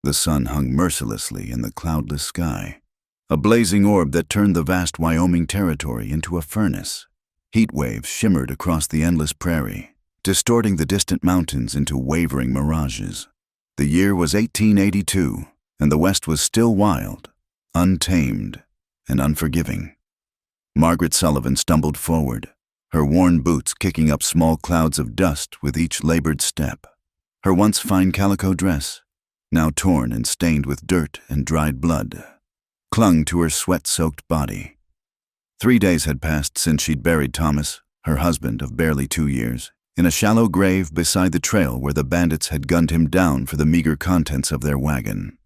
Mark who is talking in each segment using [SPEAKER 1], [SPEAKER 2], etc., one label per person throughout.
[SPEAKER 1] The sun hung mercilessly in the cloudless sky, a blazing orb that turned the vast Wyoming territory into a furnace. Heat waves shimmered across the endless prairie, distorting the distant mountains into wavering mirages. The year was 1882, and the West was still wild, untamed, and unforgiving. Margaret Sullivan stumbled forward, her worn boots kicking up small clouds of dust with each labored step. Her once fine calico dress, now torn and stained with dirt and dried blood, clung to her sweat-soaked body. 3 days had passed since she'd buried Thomas, her husband of barely 2 years, in a shallow grave beside the trail where the bandits had gunned him down for the meager contents of their wagon.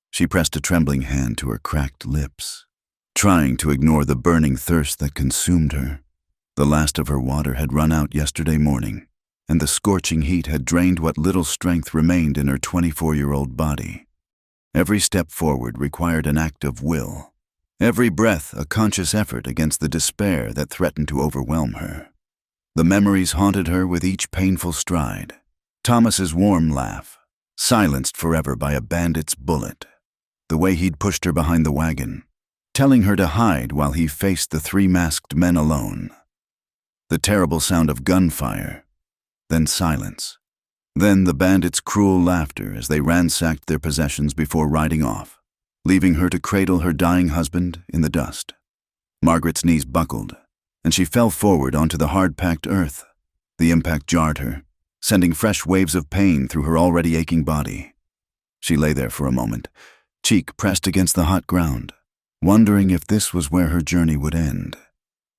[SPEAKER 1] She pressed a trembling hand to her cracked lips, trying to ignore the burning thirst that consumed her. The last of her water had run out yesterday morning, and the scorching heat had drained what little strength remained in her 24-year-old body. Every step forward required an act of will, every breath a conscious effort against the despair that threatened to overwhelm her. The memories haunted her with each painful stride. Thomas's warm laugh, silenced forever by a bandit's bullet. The way he'd pushed her behind the wagon, telling her to hide while he faced the 3 masked men alone. The terrible sound of gunfire, then silence. Then the bandits' cruel laughter as they ransacked their possessions before riding off, leaving her to cradle her dying husband in the dust. Margaret's knees buckled, and she fell forward onto the hard-packed earth. The impact jarred her, sending fresh waves of pain through her already aching body. She lay there for a moment, cheek pressed against the hot ground, wondering if this was where her journey would end.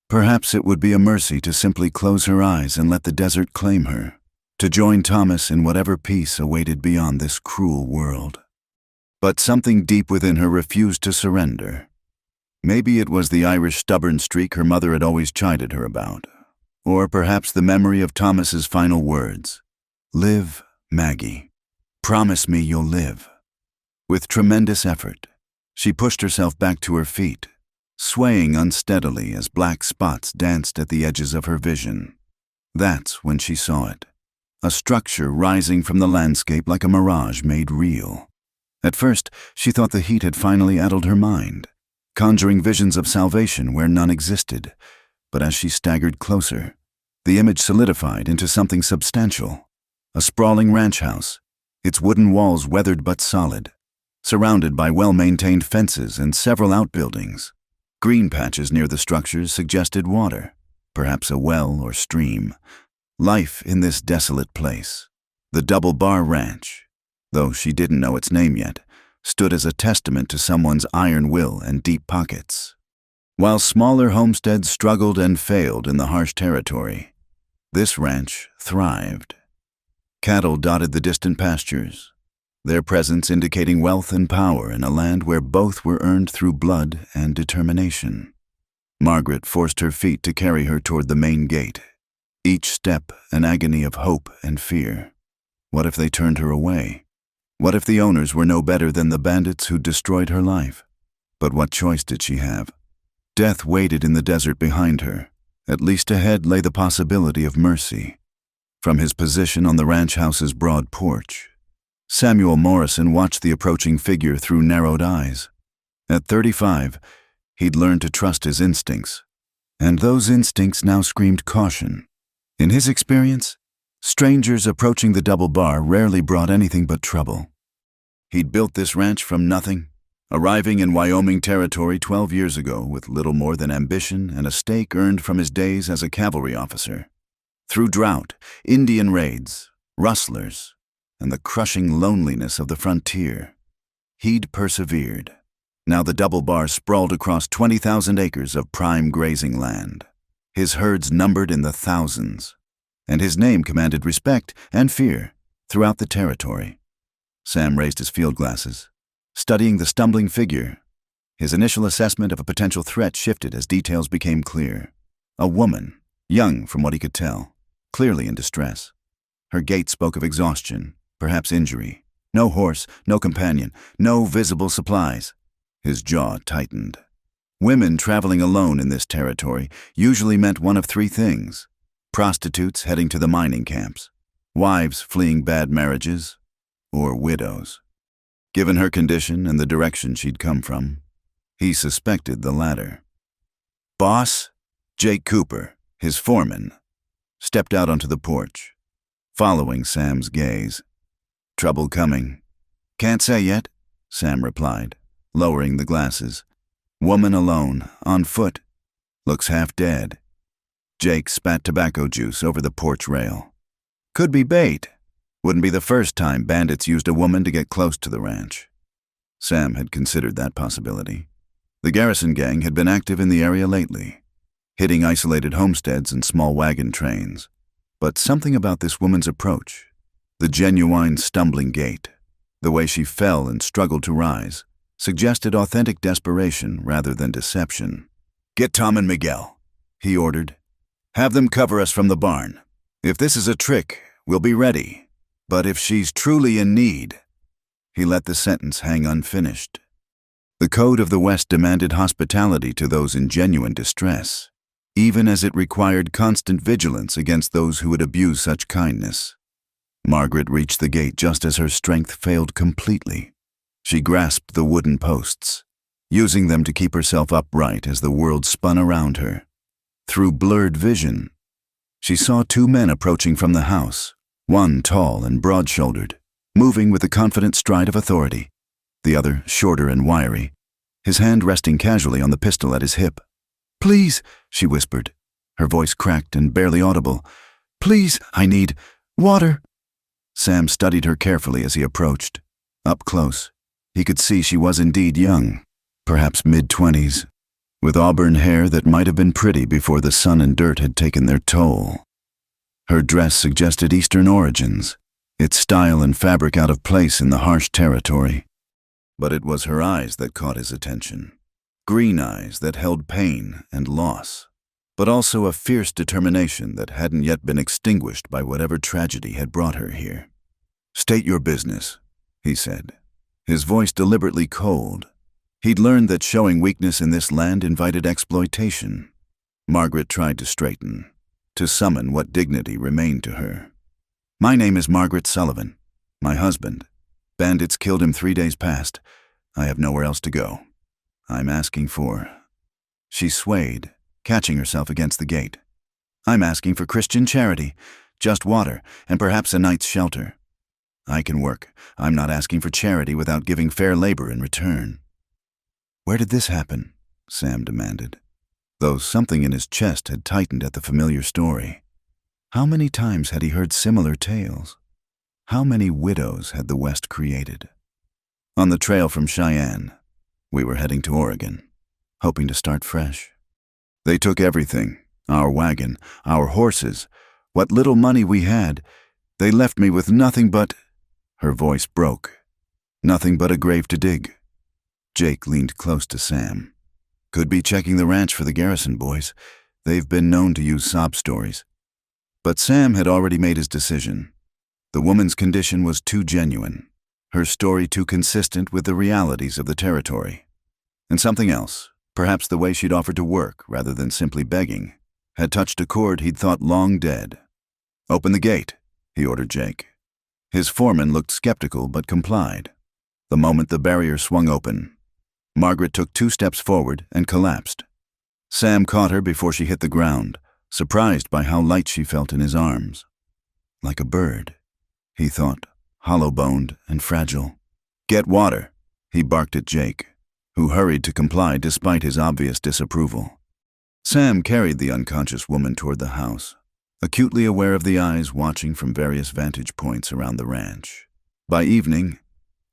[SPEAKER 1] Perhaps it would be a mercy to simply close her eyes and let the desert claim her, to join Thomas in whatever peace awaited beyond this cruel world. But something deep within her refused to surrender. Maybe it was the Irish stubborn streak her mother had always chided her about, or perhaps the memory of Thomas's final words, "Live, Maggie. Promise me you'll live." With tremendous effort, she pushed herself back to her feet, swaying unsteadily as black spots danced at the edges of her vision. That's when she saw it, a structure rising from the landscape like a mirage made real. At first, she thought the heat had finally addled her mind, conjuring visions of salvation where none existed. But as she staggered closer, the image solidified into something substantial. A sprawling ranch house, its wooden walls weathered but solid, surrounded by well-maintained fences and several outbuildings. Green patches near the structures suggested water, perhaps a well or stream. Life in this desolate place. The Double Bar Ranch, though she didn't know its name yet, stood as a testament to someone's iron will and deep pockets. While smaller homesteads struggled and failed in the harsh territory, this ranch thrived. Cattle dotted the distant pastures, their presence indicating wealth and power in a land where both were earned through blood and determination. Margaret forced her feet to carry her toward the main gate, each step an agony of hope and fear. What if they turned her away? What if the owners were no better than the bandits who destroyed her life? But what choice did she have? Death waited in the desert behind her. At least ahead lay the possibility of mercy. From his position on the ranch house's broad porch, Samuel Morrison watched the approaching figure through narrowed eyes. At 35, he'd learned to trust his instincts, and those instincts now screamed caution. In his experience, strangers approaching the Double Bar rarely brought anything but trouble. He'd built this ranch from nothing, arriving in Wyoming territory 12 years ago with little more than ambition and a stake earned from his days as a cavalry officer. Through drought, Indian raids, rustlers, and the crushing loneliness of the frontier, he'd persevered. Now the Double Bar sprawled across 20,000 acres of prime grazing land. His herds numbered in the thousands, and his name commanded respect and fear throughout the territory. Sam raised his field glasses, studying the stumbling figure. His initial assessment of a potential threat shifted as details became clear. A woman, young from what he could tell, clearly in distress. Her gait spoke of exhaustion, perhaps injury. No horse, no companion, no visible supplies. His jaw tightened. Women traveling alone in this territory usually meant one of 3 things: prostitutes heading to the mining camps, wives fleeing bad marriages, or widows. Given her condition and the direction she'd come from, he suspected the latter. "Boss?" Jake Cooper, his foreman, stepped out onto the porch, following Sam's gaze. "Trouble coming?" "Can't say yet," Sam replied, lowering the glasses. "Woman alone, on foot. Looks half dead." Jake spat tobacco juice over the porch rail. "Could be bait. Wouldn't be the first time bandits used a woman to get close to the ranch." Sam had considered that possibility. The Garrison gang had been active in the area lately, hitting isolated homesteads and small wagon trains. But something about this woman's approach, the genuine stumbling gait, the way she fell and struggled to rise, suggested authentic desperation rather than deception. "Get Tom and Miguel," he ordered. "Have them cover us from the barn. If this is a trick, we'll be ready. But if she's truly in need—" He let the sentence hang unfinished. The code of the West demanded hospitality to those in genuine distress, even as it required constant vigilance against those who would abuse such kindness. Margaret reached the gate just as her strength failed completely. She grasped the wooden posts, using them to keep herself upright as the world spun around her. Through blurred vision, she saw two men approaching from the house, one tall and broad-shouldered, moving with the confident stride of authority, the other shorter and wiry, his hand resting casually on the pistol at his hip. "Please," she whispered, her voice cracked and barely audible. "Please, I need water." Sam studied her carefully as he approached. Up close, he could see she was indeed young, perhaps mid-20s, with auburn hair that might have been pretty before the sun and dirt had taken their toll. Her dress suggested Eastern origins, its style and fabric out of place in the harsh territory. But it was her eyes that caught his attention. Green eyes that held pain and loss, but also a fierce determination that hadn't yet been extinguished by whatever tragedy had brought her here. "State your business," he said, his voice deliberately cold. He'd learned that showing weakness in this land invited exploitation. Margaret tried to straighten, to summon what dignity remained to her. "My name is Margaret Sullivan. My husband. Bandits killed him 3 days past. I have nowhere else to go. I'm asking for—" She swayed, catching herself against the gate. "I'm asking for Christian charity, just water, and perhaps a night's shelter. I can work. I'm not asking for charity without giving fair labor in return." "Where did this happen?" Sam demanded, though something in his chest had tightened at the familiar story. How many times had he heard similar tales? How many widows had the West created? "On the trail from Cheyenne. We were heading to Oregon, hoping to start fresh. They took everything, our wagon, our horses, what little money we had. They left me with nothing but—" Her voice broke. "Nothing but a grave to dig." Jake leaned close to Sam. "Could be checking the ranch for the Garrison boys. They've been known to use sob stories." But Sam had already made his decision. The woman's condition was too genuine, her story too consistent with the realities of the territory. And something else, perhaps the way she'd offered to work rather than simply begging, had touched a chord he'd thought long dead. "Open the gate," he ordered Jake. His foreman looked skeptical but complied. The moment the barrier swung open, Margaret took 2 steps forward and collapsed. Sam caught her before she hit the ground, surprised by how light she felt in his arms. Like a bird, he thought, hollow-boned and fragile. "Get water," he barked at Jake, who hurried to comply despite his obvious disapproval. Sam carried the unconscious woman toward the house, acutely aware of the eyes watching from various vantage points around the ranch. By evening,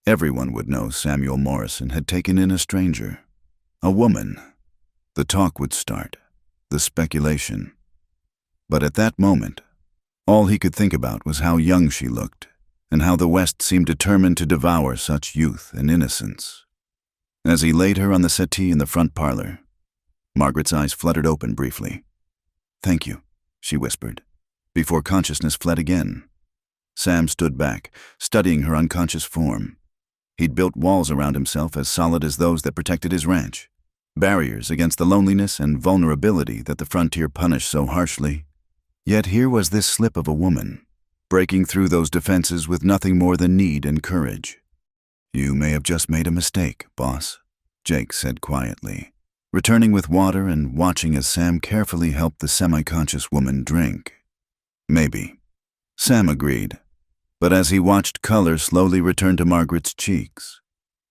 [SPEAKER 1] everyone would know Samuel Morrison had taken in a stranger, a woman. The talk would start, the speculation. But at that moment, all he could think about was how young she looked, and how the West seemed determined to devour such youth and innocence. As he laid her on the settee in the front parlor, Margaret's eyes fluttered open briefly. "Thank you," she whispered, before consciousness fled again. Sam stood back, studying her unconscious form. He'd built walls around himself as solid as those that protected his ranch, barriers against the loneliness and vulnerability that the frontier punished so harshly. Yet here was this slip of a woman, breaking through those defenses with nothing more than need and courage. You may have just made a mistake, boss, Jake said quietly, returning with water and watching as Sam carefully helped the semi-conscious woman drink. Maybe, Sam agreed, but as he watched color slowly return to Margaret's cheeks,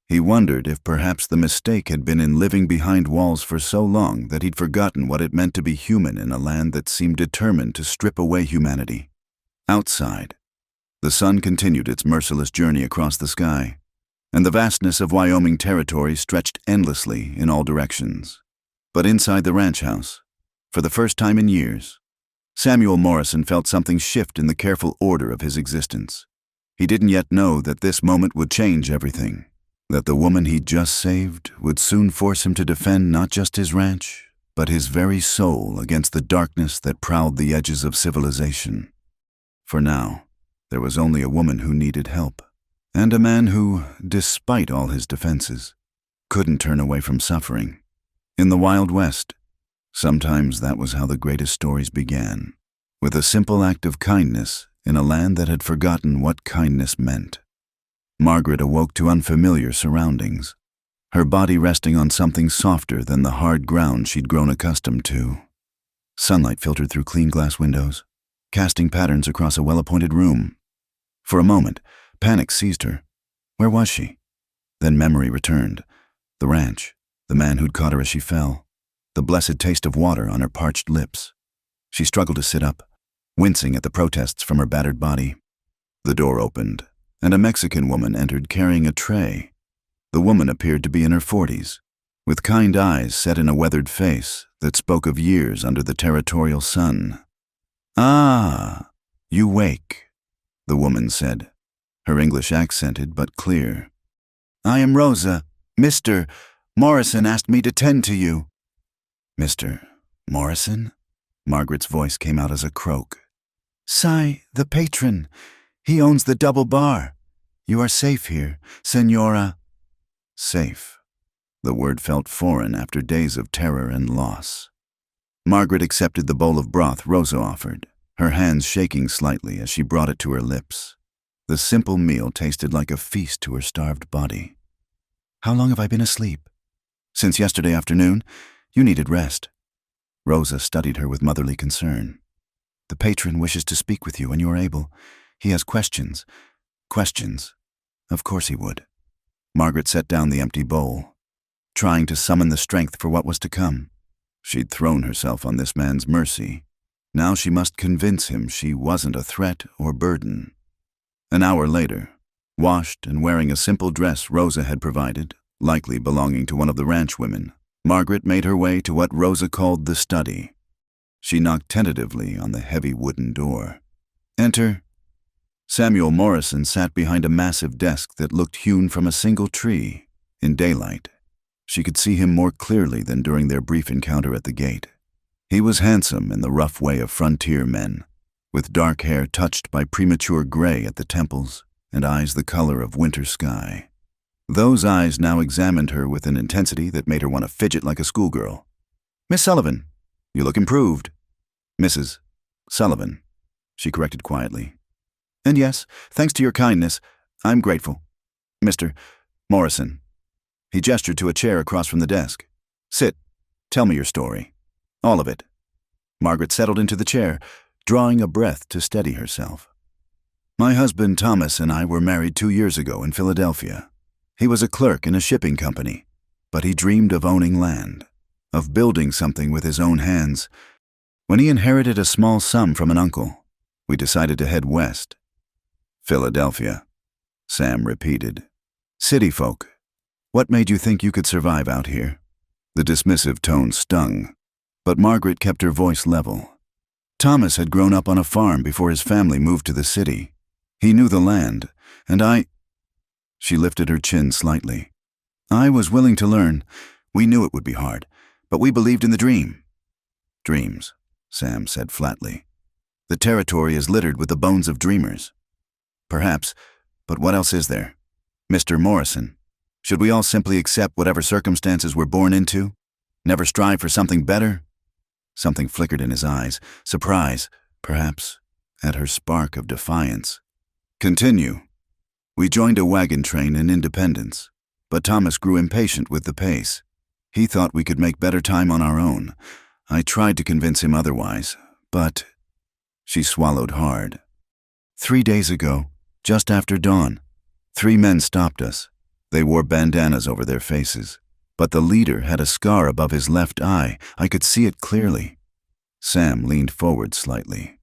[SPEAKER 1] he wondered if perhaps the mistake had been in living behind walls for so long that he'd forgotten what it meant to be human in a land that seemed determined to strip away humanity. Outside, the sun continued its merciless journey across the sky, and the vastness of Wyoming territory stretched endlessly in all directions. But inside the ranch house, for the first time in years, Samuel Morrison felt something shift in the careful order of his existence. He didn't yet know that this moment would change everything, that the woman he'd just saved would soon force him to defend not just his ranch, but his very soul against the darkness that prowled the edges of civilization. For now, there was only a woman who needed help, and a man who, despite all his defenses, couldn't turn away from suffering. In the Wild West, sometimes that was how the greatest stories began, with a simple act of kindness in a land that had forgotten what kindness meant. Margaret awoke to unfamiliar surroundings, her body resting on something softer than the hard ground she'd grown accustomed to. Sunlight filtered through clean glass windows, casting patterns across a well-appointed room. For a moment, panic seized her. Where was she? Then memory returned. The ranch, the man who'd caught her as she fell, the blessed taste of water on her parched lips. She struggled to sit up, wincing at the protests from her battered body. The door opened, and a Mexican woman entered carrying a tray. The woman appeared to be in her 40s, with kind eyes set in a weathered face that spoke of years under the territorial sun. "Ah, you wake," the woman said, her English accented but clear. "I am Rosa. Mr. Morrison asked me to tend to you." "Mr. Morrison?" Margaret's voice came out as a croak. "Cy, the patron. He owns the double bar. You are safe here, Senora." Safe. The word felt foreign after days of terror and loss. Margaret accepted the bowl of broth Rosa offered, her hands shaking slightly as she brought it to her lips. The simple meal tasted like a feast to her starved body. "How long have I been asleep?" "Since yesterday afternoon. You needed rest." Rosa studied her with motherly concern. "The patron wishes to speak with you when you are able. He has questions." "Questions? Of course he would." Margaret set down the empty bowl, trying to summon the strength for what was to come. She'd thrown herself on this man's mercy. Now she must convince him she wasn't a threat or burden. An hour later, washed and wearing a simple dress Rosa had provided, likely belonging to one of the ranch women, Margaret made her way to what Rosa called the study. She knocked tentatively on the heavy wooden door. "Enter." Samuel Morrison sat behind a massive desk that looked hewn from a single tree. In daylight, she could see him more clearly than during their brief encounter at the gate. He was handsome in the rough way of frontier men, with dark hair touched by premature gray at the temples and eyes the color of winter sky. Those eyes now examined her with an intensity that made her want to fidget like a schoolgirl. "Miss Sullivan, you look improved." "Mrs. Sullivan," she corrected quietly. "And yes, thanks to your kindness, I'm grateful. Mr. Morrison." He gestured to a chair across from the desk. "Sit. Tell me your story. All of it." Margaret settled into the chair, drawing a breath to steady herself. "My husband Thomas and I were married 2 years ago in Philadelphia. He was a clerk in a shipping company, but he dreamed of owning land, of building something with his own hands. When he inherited a small sum from an uncle, we decided to head west." "Philadelphia," Sam repeated. "City folk. What made you think you could survive out here?" The dismissive tone stung, but Margaret kept her voice level. "Thomas had grown up on a farm before his family moved to the city. He knew the land, and I—" She lifted her chin slightly. "I was willing to learn. We knew it would be hard, but we believed in the dream." "Dreams," Sam said flatly. "The territory is littered with the bones of dreamers." "Perhaps, but what else is there? Mr. Morrison, should we all simply accept whatever circumstances we're born into? Never strive for something better?" Something flickered in his eyes, surprise, perhaps, at her spark of defiance. "Continue." We joined a wagon train in Independence, but Thomas grew impatient with the pace. He thought we could make better time on our own. I tried to convince him otherwise, but... She swallowed hard. 3 days ago, just after dawn, 3 men stopped us. They wore bandanas over their faces, but the leader had a scar above his left eye. I could see it clearly. Sam leaned forward slightly.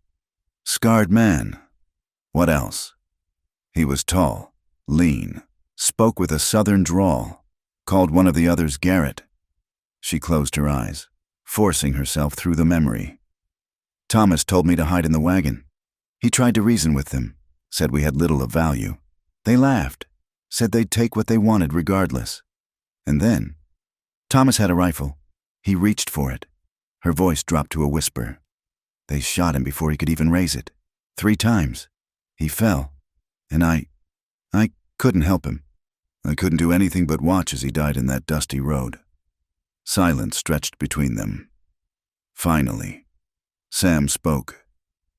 [SPEAKER 1] Scarred man. What else? He was tall, lean, spoke with a southern drawl, called one of the others Garrett. She closed her eyes, forcing herself through the memory. Thomas told me to hide in the wagon. He tried to reason with them, said we had little of value. They laughed, said they'd take what they wanted regardless. And then, Thomas had a rifle. He reached for it. Her voice dropped to a whisper. They shot him before he could even raise it. 3 times. He fell, and I couldn't help him. I couldn't do anything but watch as he died in that dusty road. Silence stretched between them. Finally, Sam spoke.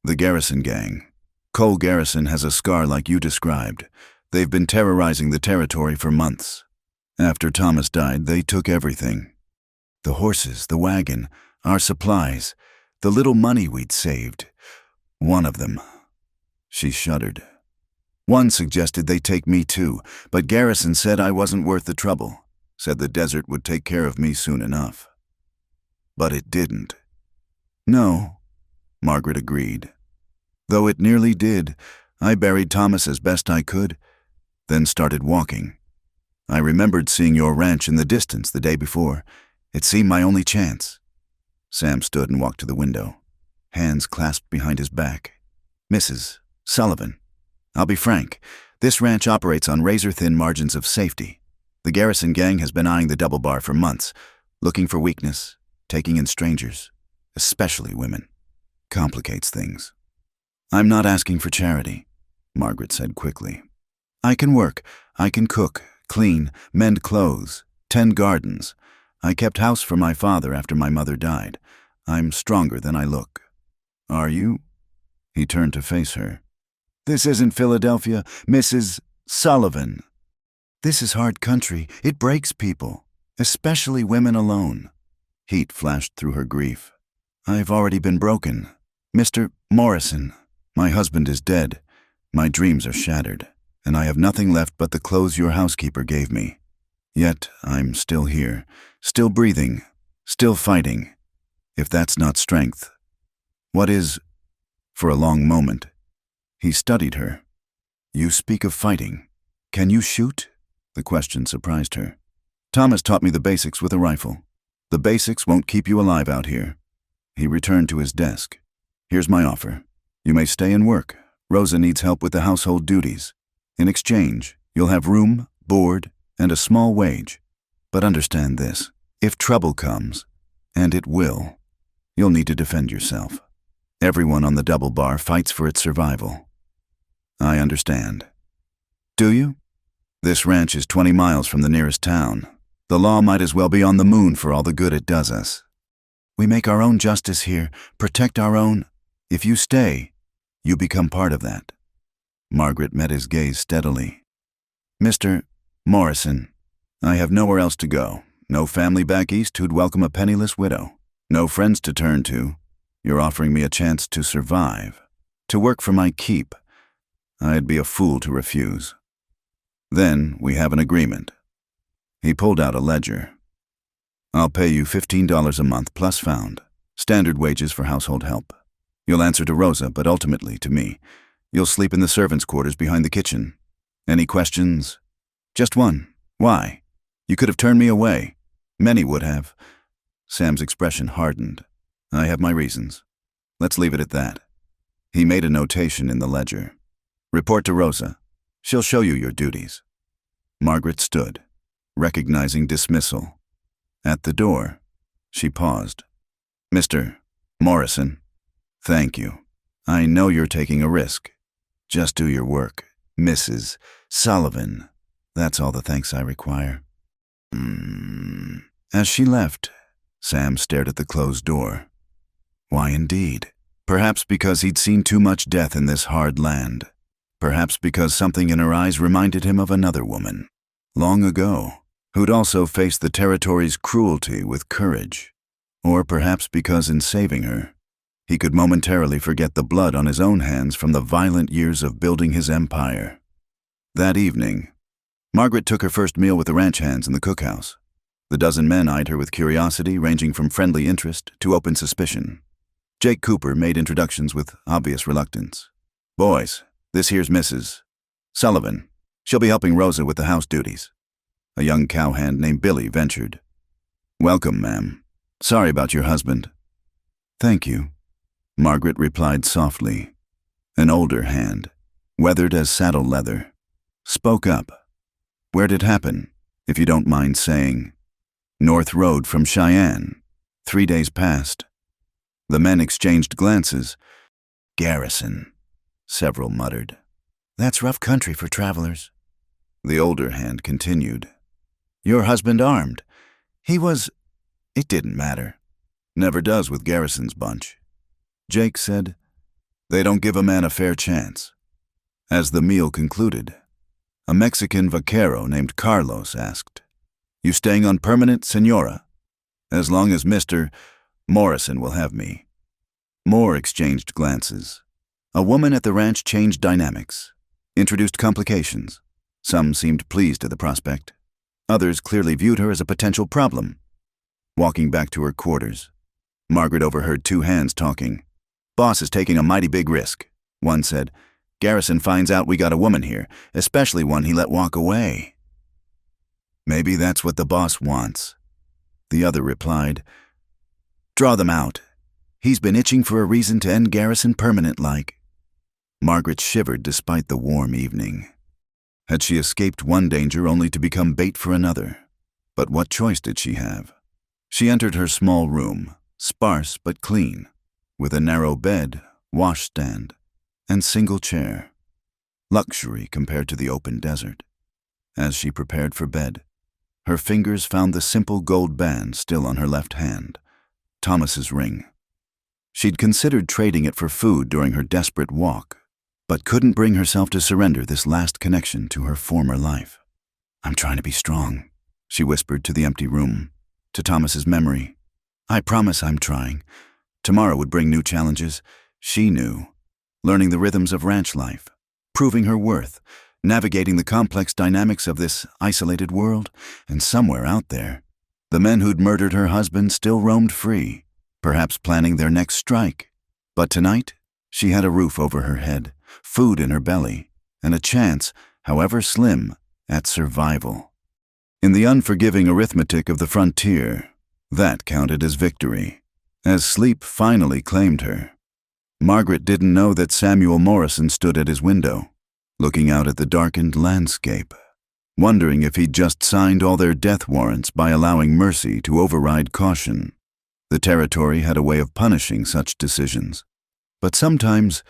[SPEAKER 1] The Garrison gang. Cole Garrison has a scar like you described. They've been terrorizing the territory for months. After Thomas died, they took everything. The horses, the wagon, our supplies, the little money we'd saved. One of them. She shuddered. One suggested they take me too, but Garrison said I wasn't worth the trouble, said the desert would take care of me soon enough. But it didn't. No, Margaret agreed. Though it nearly did, I buried Thomas as best I could, then started walking. I remembered seeing your ranch in the distance the day before. It seemed my only chance. Sam stood and walked to the window, hands clasped behind his back. Mrs. Sullivan, I'll be frank, this ranch operates on razor-thin margins of safety. The Garrison gang has been eyeing the double bar for months, looking for weakness, taking in strangers, especially women. Complicates things. I'm not asking for charity, Margaret said quickly. I can work, I can cook, clean, mend clothes, tend gardens. I kept house for my father after my mother died. I'm stronger than I look. Are you? He turned to face her. This isn't Philadelphia, Mrs. Sullivan. This is hard country. It breaks people, especially women alone. Heat flashed through her grief. I've already been broken. Mr. Morrison, my husband is dead. My dreams are shattered, and I have nothing left but the clothes your housekeeper gave me. Yet I'm still here, still breathing, still fighting. If that's not strength, what is? For a long moment, he studied her. You speak of fighting. Can you shoot? The question surprised her. Thomas taught me the basics with a rifle. The basics won't keep you alive out here. He returned to his desk. Here's my offer. You may stay and work. Rosa needs help with the household duties. In exchange, you'll have room, board, and a small wage. But understand this. If trouble comes, and it will, you'll need to defend yourself. Everyone on the double bar fights for its survival. I understand. Do you? This ranch is 20 miles from the nearest town. The law might as well be on the moon for all the good it does us. We make our own justice here, protect our own. If you stay, you become part of that. Margaret met his gaze steadily. Mr. Morrison, I have nowhere else to go. No family back east who'd welcome a penniless widow. No friends to turn to. You're offering me a chance to survive, to work for my keep. I'd be a fool to refuse. Then we have an agreement. He pulled out a ledger. I'll pay you $15 a month plus found, standard wages for household help. You'll answer to Rosa, but ultimately to me. You'll sleep in the servants' quarters behind the kitchen. Any questions? Just one. Why? You could have turned me away. Many would have. Sam's expression hardened. I have my reasons. Let's leave it at that. He made a notation in the ledger. Report to Rosa. She'll show you your duties. Margaret stood, recognizing dismissal. At the door, she paused. Mr. Morrison, thank you. I know you're taking a risk. Just do your work. Mrs. Sullivan. That's all the thanks I require. As she left, Sam stared at the closed door. Why indeed? Perhaps because he'd seen too much death in this hard land. perhaps because something in her eyes reminded him of another woman, long ago, who'd also faced the territory's cruelty with courage. Or perhaps because in saving her, he could momentarily forget the blood on his own hands from the violent years of building his empire. That evening, Margaret took her first meal with the ranch hands in the cookhouse. The dozen men eyed her with curiosity ranging from friendly interest to open suspicion. Jake Cooper made introductions with obvious reluctance. "Boys, this here's Mrs. Sullivan. She'll be helping Rosa with the house duties." A young cowhand named Billy ventured. "Welcome, ma'am. Sorry about your husband." "Thank you," Margaret replied softly. An older hand, weathered as saddle leather, spoke up. "Where'd it happen, if you don't mind saying?" "North Road from Cheyenne. 3 days past." The men exchanged glances. "Garrison," several muttered. "That's rough country for travelers." The older hand continued. "Your husband armed. He was—" "It didn't matter. Never does with Garrison's bunch." Jake said, "They don't give a man a fair chance." As the meal concluded, a Mexican vaquero named Carlos asked, "You staying on permanent, Senora?" "As long as Mr. Morrison will have me." More exchanged glances. A woman at the ranch changed dynamics, introduced complications. Some seemed pleased at the prospect. Others clearly viewed her as a potential problem. Walking back to her quarters, Margaret overheard two hands talking. "Boss is taking a mighty big risk," one said. "Garrison finds out we got a woman here, especially one he let walk away." "Maybe that's what the boss wants," the other replied. "Draw them out. He's been itching for a reason to end Garrison permanent-like." Margaret shivered despite the warm evening. Had she escaped one danger only to become bait for another? But what choice did she have? She entered her small room, sparse but clean, with a narrow bed, washstand, and single chair. Luxury compared to the open desert. As she prepared for bed, her fingers found the simple gold band still on her left hand, Thomas's ring. She'd considered trading it for food during her desperate walk, but couldn't bring herself to surrender this last connection to her former life. "I'm trying to be strong," she whispered to the empty room, to Thomas's memory. "I promise I'm trying." Tomorrow would bring new challenges. She knew. Learning the rhythms of ranch life, proving her worth, navigating the complex dynamics of this isolated world, and somewhere out there, the men who'd murdered her husband still roamed free, perhaps planning their next strike. But tonight, she had a roof over her head, food in her belly, and a chance, however slim, at survival. In the unforgiving arithmetic of the frontier, that counted as victory, as sleep finally claimed her. Margaret didn't know that Samuel Morrison stood at his window, looking out at the darkened landscape, wondering if he'd just signed all their death warrants by allowing mercy to override caution. The territory had a way of punishing such decisions. But sometimes,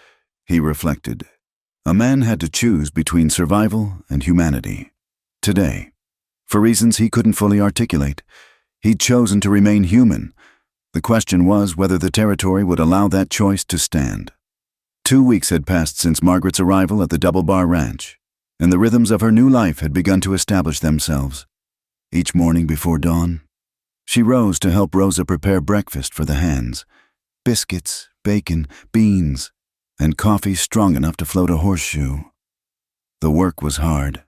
[SPEAKER 1] he reflected, a man had to choose between survival and humanity. Today, for reasons he couldn't fully articulate, he'd chosen to remain human. The question was whether the territory would allow that choice to stand. 2 weeks had passed since Margaret's arrival at the Double Bar Ranch, and the rhythms of her new life had begun to establish themselves. Each morning before dawn, she rose to help Rosa prepare breakfast for the hands. Biscuits, bacon, beans, and coffee strong enough to float a horseshoe. The work was hard,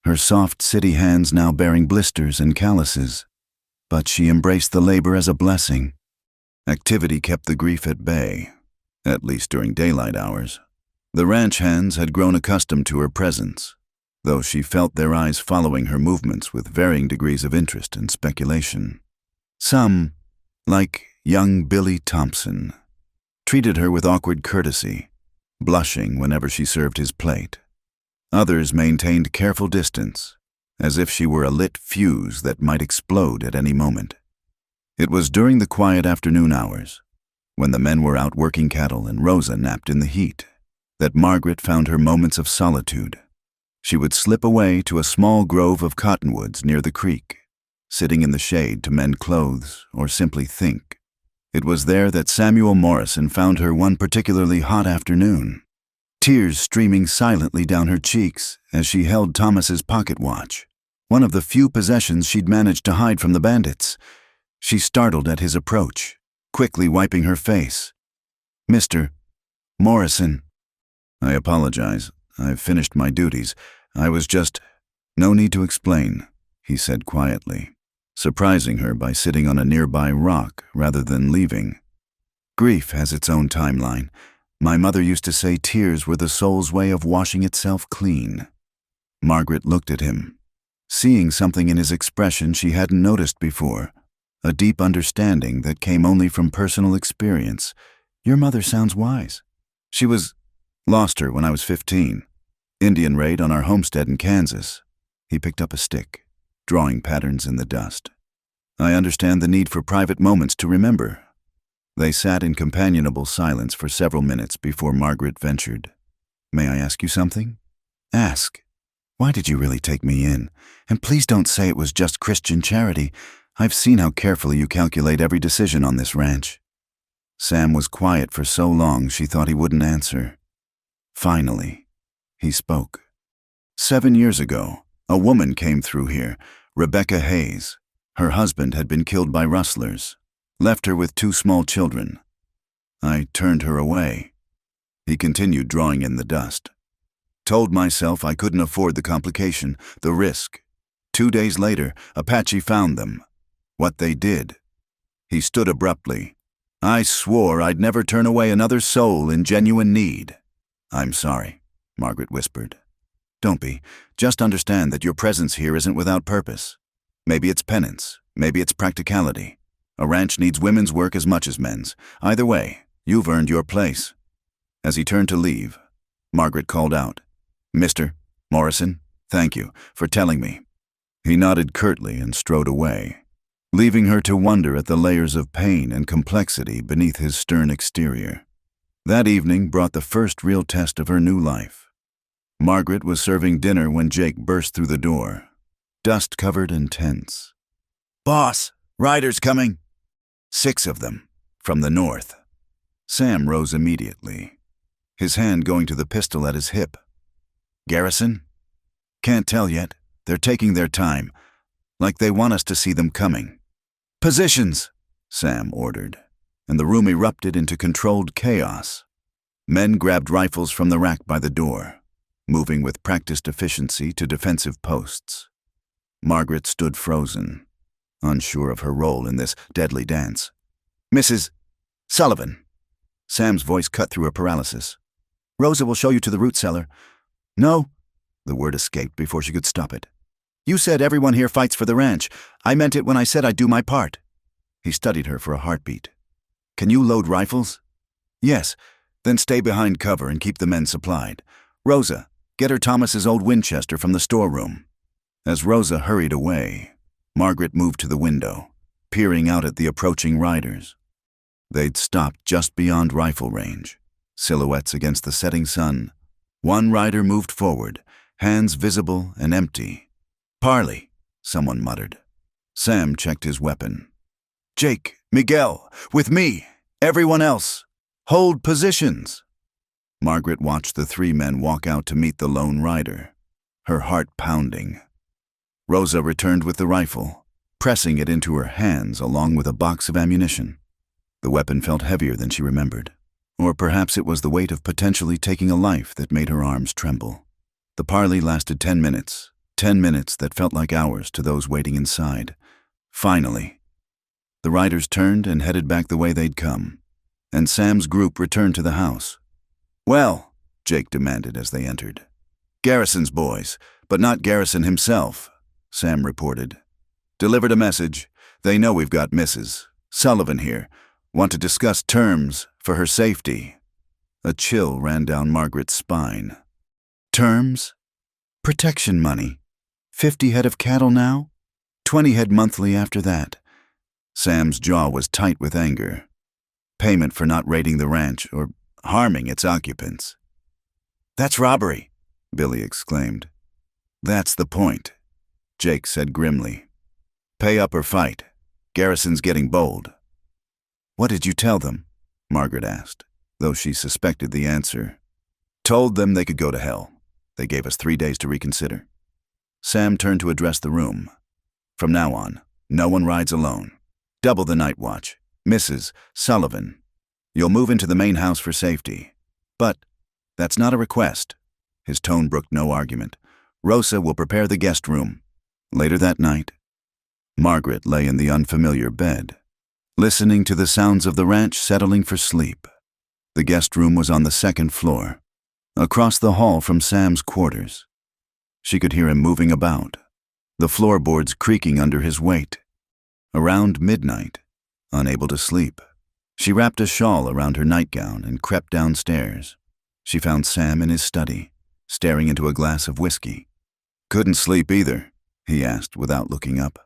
[SPEAKER 1] her soft city hands now bearing blisters and calluses, but she embraced the labor as a blessing. Activity kept the grief at bay, at least during daylight hours. The ranch hands had grown accustomed to her presence, though she felt their eyes following her movements with varying degrees of interest and speculation. Some, like young Billy Thompson, treated her with awkward courtesy, blushing whenever she served his plate. Others maintained careful distance, as if she were a lit fuse that might explode at any moment. It was during the quiet afternoon hours, when the men were out working cattle and Rosa napped in the heat, that Margaret found her moments of solitude. She would slip away to a small grove of cottonwoods near the creek, sitting in the shade to mend clothes or simply think. It was there that Samuel Morrison found her one particularly hot afternoon. tears streaming silently down her cheeks as she held Thomas's pocket watch, one of the few possessions she'd managed to hide from the bandits. She startled at his approach, quickly wiping her face. "Mr. Morrison." "I apologize. I've finished my duties. I was just—" "No need to explain," he said quietly, surprising her by sitting on a nearby rock rather than leaving. "Grief has its own timeline. My mother used to say tears were the soul's way of washing itself clean." Margaret looked at him, seeing something in his expression she hadn't noticed before, a deep understanding that came only from personal experience. "Your mother sounds wise." "She was— lost her when I was 15. Indian raid on our homestead in Kansas." He picked up a stick, drawing patterns in the dust. "I understand the need for private moments to remember." They sat in companionable silence for several minutes before Margaret ventured. "May I ask you something?" "Ask. Why did you really take me in? And please don't say it was just Christian charity. I've seen how carefully you calculate every decision on this ranch." Sam was quiet for so long she thought he wouldn't answer. Finally, he spoke. 7 years ago, a woman came through here, Rebecca Hayes. Her husband had been killed by rustlers, left her with 2 small children. I turned her away." He continued drawing in the dust. "Told myself I couldn't afford the complication, the risk. 2 days later, Apache found them. What they did." He stood abruptly. "I swore I'd never turn away another soul in genuine need." "I'm sorry," Margaret whispered. "Don't be. Just understand that your presence here isn't without purpose. Maybe it's penance, maybe it's practicality. A ranch needs women's work as much as men's. Either way, you've earned your place." As he turned to leave, Margaret called out, "Mr. Morrison, thank you for telling me." He nodded curtly and strode away, leaving her to wonder at the layers of pain and complexity beneath his stern exterior. That evening brought the first real test of her new life. Margaret was serving dinner when Jake burst through the door, dust-covered and tense. "Boss, riders coming." 6 of them, from the north. Sam rose immediately, his hand going to the pistol at his hip. "Garrison?" "Can't tell yet. They're taking their time, like they want us to see them coming." "Positions!" Sam ordered, and the room erupted into controlled chaos. Men grabbed rifles from the rack by the door, moving with practiced efficiency to defensive posts. Margaret stood frozen, unsure of her role in this deadly dance. "Mrs. Sullivan." Sam's voice cut through her paralysis. "Rosa will show you to the root cellar." "No," the word escaped before she could stop it. "You said everyone here fights for the ranch. I meant it when I said I'd do my part." He studied her for a heartbeat. "Can you load rifles?" "Yes. Then stay behind cover and keep the men supplied. Rosa, get her Thomas's old Winchester from the storeroom." As Rosa hurried away, Margaret moved to the window, peering out at the approaching riders. They'd stopped just beyond rifle range, silhouettes against the setting sun. One rider moved forward, hands visible and empty. "Parley," someone muttered. Sam checked his weapon. "Jake, Miguel, with me. Everyone else, hold positions." Margaret watched the 3 men walk out to meet the lone rider, her heart pounding. Rosa returned with the rifle, pressing it into her hands along with a box of ammunition. The weapon felt heavier than she remembered, or perhaps it was the weight of potentially taking a life that made her arms tremble. The parley lasted 10 minutes, 10 minutes that felt like hours to those waiting inside. Finally, the riders turned and headed back the way they'd come, and Sam's group returned to the house. "Well," Jake demanded as they entered. "Garrison's boys, but not Garrison himself," Sam reported. "Delivered a message. They know we've got Mrs. Sullivan here. Want to discuss terms for her safety." A chill ran down Margaret's spine. "Terms? Protection money. 50 head of cattle now? 20 head monthly after that." Sam's jaw was tight with anger. Payment for not raiding the ranch or harming its occupants. "That's robbery," Billy exclaimed. "That's the point," Jake said grimly. "Pay up or fight. Garrison's getting bold." "What did you tell them?" Margaret asked, though she suspected the answer. told them they could go to hell. They gave us 3 days to reconsider. Sam turned to address the room. From now on, no one rides alone. Double the night watch. Mrs. Sullivan. You'll move into the main house for safety. But that's not a request. His tone brooked no argument. Rosa will prepare the guest room. Later that night, Margaret lay in the unfamiliar bed, listening to the sounds of the ranch settling for sleep. The guest room was on the 2nd floor, across the hall from Sam's quarters. She could hear him moving about, the floorboards creaking under his weight. Around midnight, unable to sleep, she wrapped a shawl around her nightgown and crept downstairs. She found Sam in his study, staring into a glass of whiskey. "Couldn't sleep either," he asked without looking up.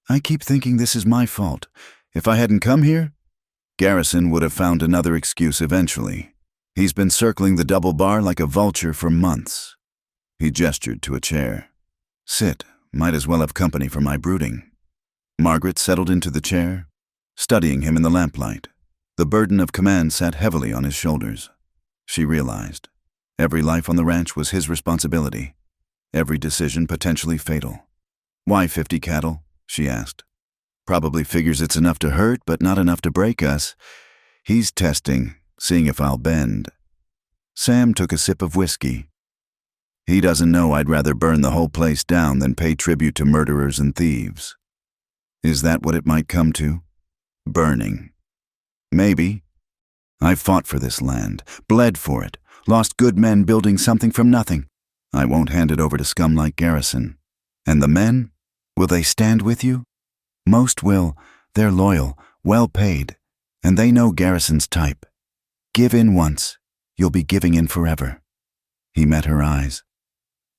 [SPEAKER 1] "I keep thinking this is my fault. If I hadn't come here, Garrison would have found another excuse eventually. He's been circling the double bar like a vulture for months." He gestured to a chair. "Sit, might as well have company for my brooding." Margaret settled into the chair, studying him in the lamplight. The burden of command sat heavily on his shoulders. She realized every life on the ranch was his responsibility, every decision potentially fatal. "Why 50 cattle?" she asked. "Probably figures it's enough to hurt, but not enough to break us. He's testing, seeing if I'll bend." Sam took a sip of whiskey. "He doesn't know I'd rather burn the whole place down than pay tribute to murderers and thieves." "Is that what it might come to? Burning?" "Maybe. I've fought for this land, bled for it, lost good men building something from nothing. I won't hand it over to scum like Garrison. And the men? Will they stand with you?" "Most will. They're loyal, well paid, and they know Garrison's type. Give in once, you'll be giving in forever." He met her eyes.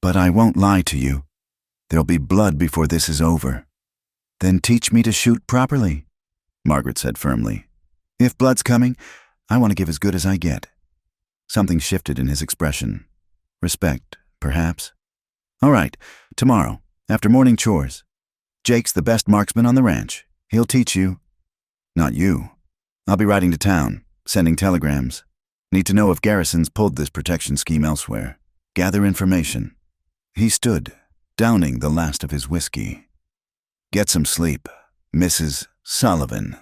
[SPEAKER 1] "But I won't lie to you. There'll be blood before this is over." "Then teach me to shoot properly," Margaret said firmly. "If blood's coming, I want to give as good as I get." Something shifted in his expression. Respect, perhaps. "All right, tomorrow, after morning chores. Jake's the best marksman on the ranch. He'll teach you." "Not you. I'll be riding to town, sending telegrams. Need to know if Garrison's pulled this protection scheme elsewhere. Gather information." He stood, downing the last of his whiskey. "Get some sleep, Mrs. Sullivan.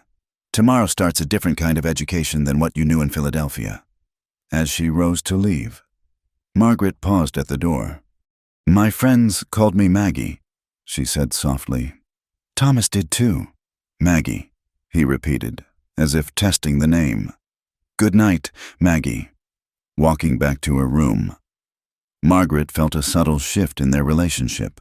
[SPEAKER 1] Tomorrow starts a different kind of education than what you knew in Philadelphia." As she rose to leave, Margaret paused at the door. "My friends called me Maggie," she said softly. "Thomas did too." "Maggie," he repeated, as if testing the name. "Good night, Maggie." Walking back to her room, Margaret felt a subtle shift in their relationship.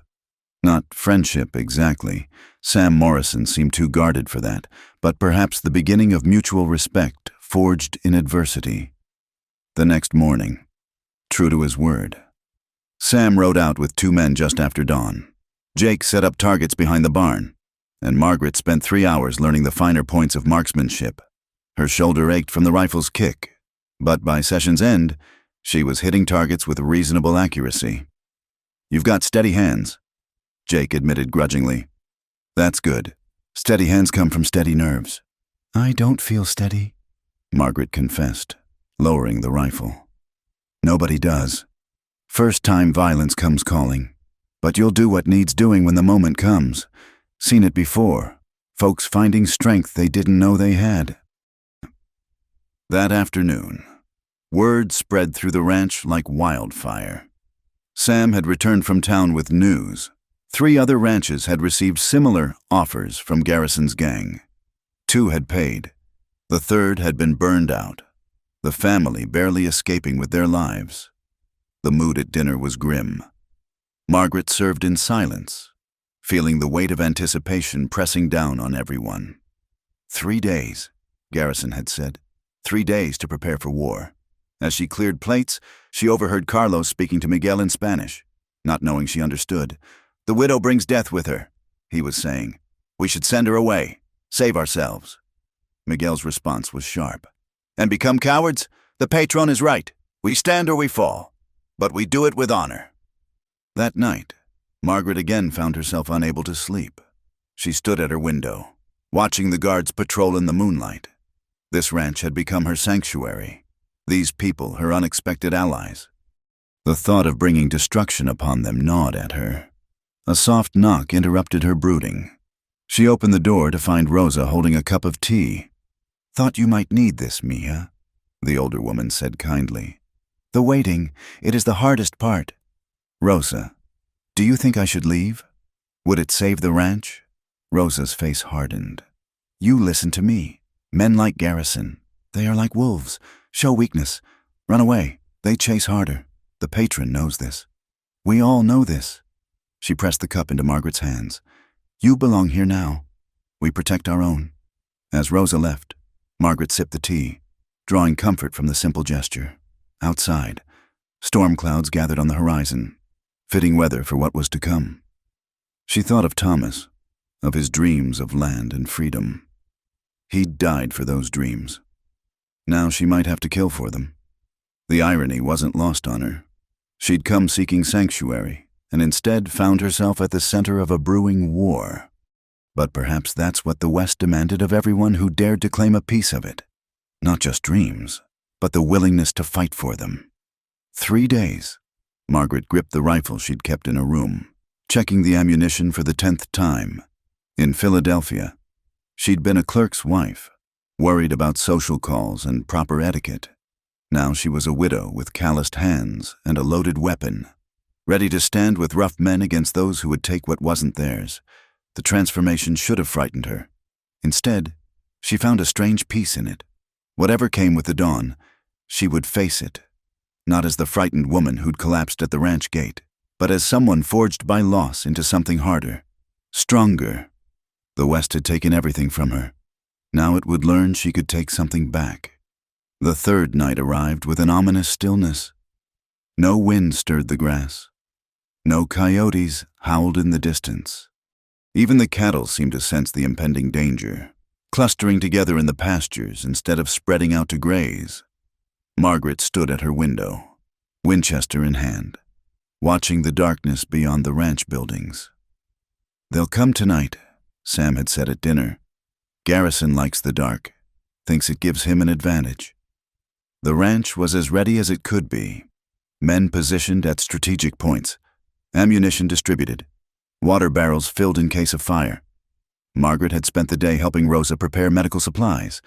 [SPEAKER 1] Not friendship exactly. Sam Morrison seemed too guarded for that, but perhaps the beginning of mutual respect forged in adversity. The next morning, true to his word, Sam rode out with 2 men just after dawn. Jake set up targets behind the barn, and Margaret spent 3 hours learning the finer points of marksmanship. Her shoulder ached from the rifle's kick, but by session's end, she was hitting targets with reasonable accuracy. "You've got steady hands," Jake admitted grudgingly. "That's good. Steady hands come from steady nerves." "I don't feel steady," Margaret confessed, lowering the rifle. "Nobody does. First-time violence comes calling. But you'll do what needs doing when the moment comes. Seen it before. Folks finding strength they didn't know they had." That afternoon, word spread through the ranch like wildfire. Sam had returned from town with news. 3 other ranches had received similar offers from Garrison's gang. 2 had paid. The 3rd had been burned out, the family barely escaping with their lives. The mood at dinner was grim. Margaret served in silence, feeling the weight of anticipation pressing down on everyone. 3 days, Garrison had said. 3 days to prepare for war. As she cleared plates, she overheard Carlos speaking to Miguel in Spanish. Not knowing she understood. "The widow brings death with her," he was saying. "We should send her away. Save ourselves." Miguel's response was sharp. "And become cowards? The patron is right. We stand or we fall. But we do it with honor." That night, Margaret again found herself unable to sleep. She stood at her window, watching the guards patrol in the moonlight. This ranch had become her sanctuary. These people, her unexpected allies. The thought of bringing destruction upon them gnawed at her. A soft knock interrupted her brooding. She opened the door to find Rosa holding a cup of tea. "Thought you might need this, Mia," the older woman said kindly. "The waiting, it is the hardest part." "Rosa, do you think I should leave? Would it save the ranch?" Rosa's face hardened. "You listen to me. Men like Garrison, they are like wolves. Show weakness. Run away. They chase harder. The patron knows this. We all know this." She pressed the cup into Margaret's hands. "You belong here now. We protect our own." As Rosa left, Margaret sipped the tea, drawing comfort from the simple gesture. Outside, storm clouds gathered on the horizon, fitting weather for what was to come. She thought of Thomas, of his dreams of land and freedom. He'd died for those dreams. Now she might have to kill for them. The irony wasn't lost on her. She'd come seeking sanctuary, and instead found herself at the center of a brewing war. But perhaps that's what the West demanded of everyone who dared to claim a piece of it. Not just dreams, but the willingness to fight for them. 3 days. Margaret gripped the rifle she'd kept in her room, checking the ammunition for the 10th time. In Philadelphia, she'd been a clerk's wife, worried about social calls and proper etiquette. Now she was a widow with calloused hands and a loaded weapon, ready to stand with rough men against those who would take what wasn't theirs. The transformation should have frightened her. Instead, she found a strange peace in it. Whatever came with the dawn, she would face it, not as the frightened woman who'd collapsed at the ranch gate, but as someone forged by loss into something harder, stronger. The West had taken everything from her. Now it would learn she could take something back. The 3rd night arrived with an ominous stillness. No wind stirred the grass. No coyotes howled in the distance. Even the cattle seemed to sense the impending danger, clustering together in the pastures instead of spreading out to graze. Margaret stood at her window, Winchester in hand, watching the darkness beyond the ranch buildings. "They'll come tonight," Sam had said at dinner. "Garrison likes the dark, thinks it gives him an advantage." The ranch was as ready as it could be. Men positioned at strategic points, ammunition distributed, water barrels filled in case of fire. Margaret had spent the day helping Rosa prepare medical supplies,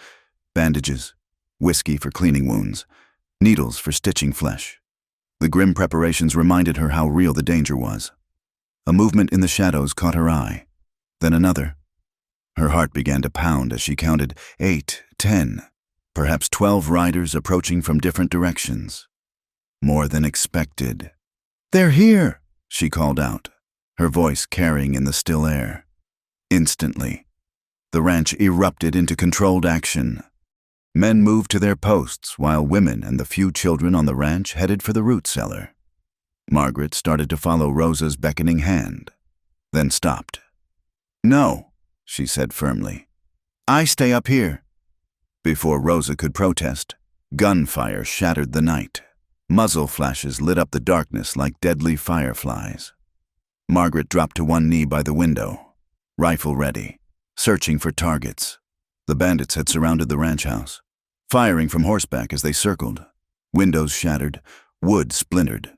[SPEAKER 1] bandages, whiskey for cleaning wounds, needles for stitching flesh. The grim preparations reminded her how real the danger was. A movement in the shadows caught her eye, then another. Her heart began to pound as she counted 8, 10, perhaps 12 riders approaching from different directions. More than expected. "They're here," she called out, her voice carrying in the still air. Instantly, the ranch erupted into controlled action. Men moved to their posts while women and the few children on the ranch headed for the root cellar. Margaret started to follow Rosa's beckoning hand, then stopped. "No," she said firmly. "I stay up here." Before Rosa could protest, gunfire shattered the night. Muzzle flashes lit up the darkness like deadly fireflies. Margaret dropped to one knee by the window, rifle ready, searching for targets. The bandits had surrounded the ranch house, firing from horseback as they circled. Windows shattered, wood splintered.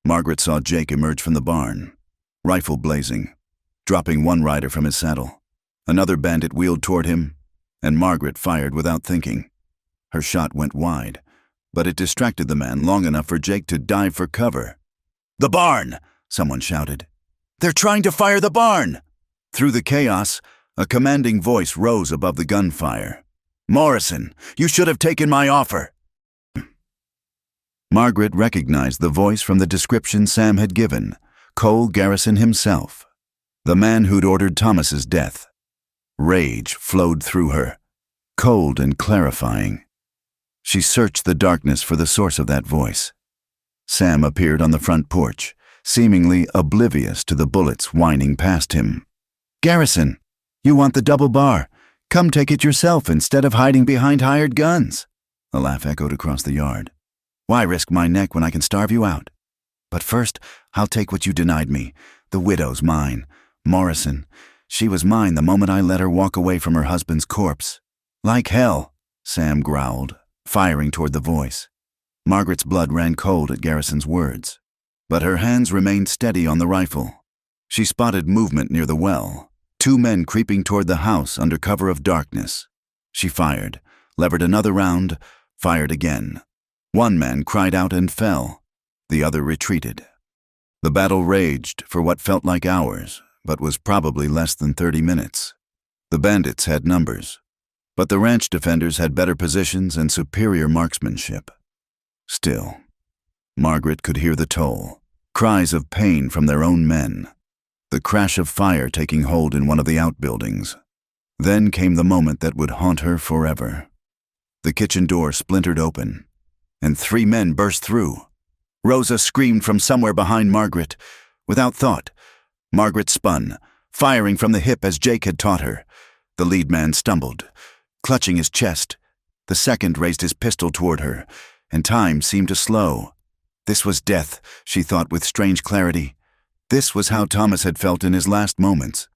[SPEAKER 1] Margaret saw Jake emerge from the barn, rifle blazing, dropping one rider from his saddle. Another bandit wheeled toward him, and Margaret fired without thinking. Her shot went wide, but it distracted the man long enough for Jake to dive for cover. "The barn!" someone shouted. "They're trying to fire the barn!" Through the chaos, a commanding voice rose above the gunfire. "Morrison, you should have taken my offer." Margaret recognized the voice from the description Sam had given, Cole Garrison himself, the man who'd ordered Thomas's death. Rage flowed through her, cold and clarifying. She searched the darkness for the source of that voice. Sam appeared on the front porch, seemingly oblivious to the bullets whining past him. "Garrison, you want the double bar. Come take it yourself instead of hiding behind hired guns." A laugh echoed across the yard. "Why risk my neck when I can starve you out? But first, I'll take what you denied me. The widow's mine. Morrison. She was mine the moment I let her walk away from her husband's corpse." "Like hell," Sam growled. firing toward the voice. Margaret's blood ran cold at Garrison's words, but her hands remained steady on the rifle. She spotted movement near the well, 2 men creeping toward the house under cover of darkness. She fired, levered another round, fired again. 1 man cried out and fell. The other retreated. The battle raged for what felt like hours, but was probably less than 30 minutes. The bandits had numbers, but the ranch defenders had better positions and superior marksmanship. Still, Margaret could hear the toll, cries of pain from their own men, the crash of fire taking hold in one of the outbuildings. Then came the moment that would haunt her forever. The kitchen door splintered open, and 3 men burst through. Rosa screamed from somewhere behind Margaret. Without thought, Margaret spun, firing from the hip as Jake had taught her. The lead man stumbled, clutching his chest. The second raised his pistol toward her, and time seemed to slow. This was death, she thought with strange clarity. This was how Thomas had felt in his last moments.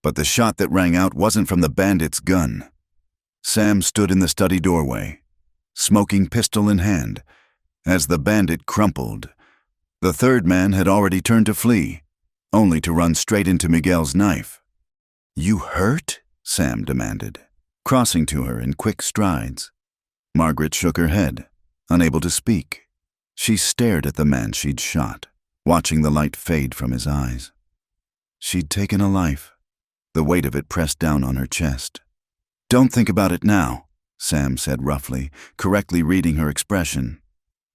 [SPEAKER 1] But the shot that rang out wasn't from the bandit's gun. Sam stood in the study doorway, smoking pistol in hand. As the bandit crumpled, the third man had already turned to flee, only to run straight into Miguel's knife. "You hurt?" Sam demanded, crossing to her in quick strides. Margaret shook her head, unable to speak. She stared at the man she'd shot, watching the light fade from his eyes. She'd taken a life, the weight of it pressed down on her chest. "Don't think about it now," Sam said roughly, correctly reading her expression.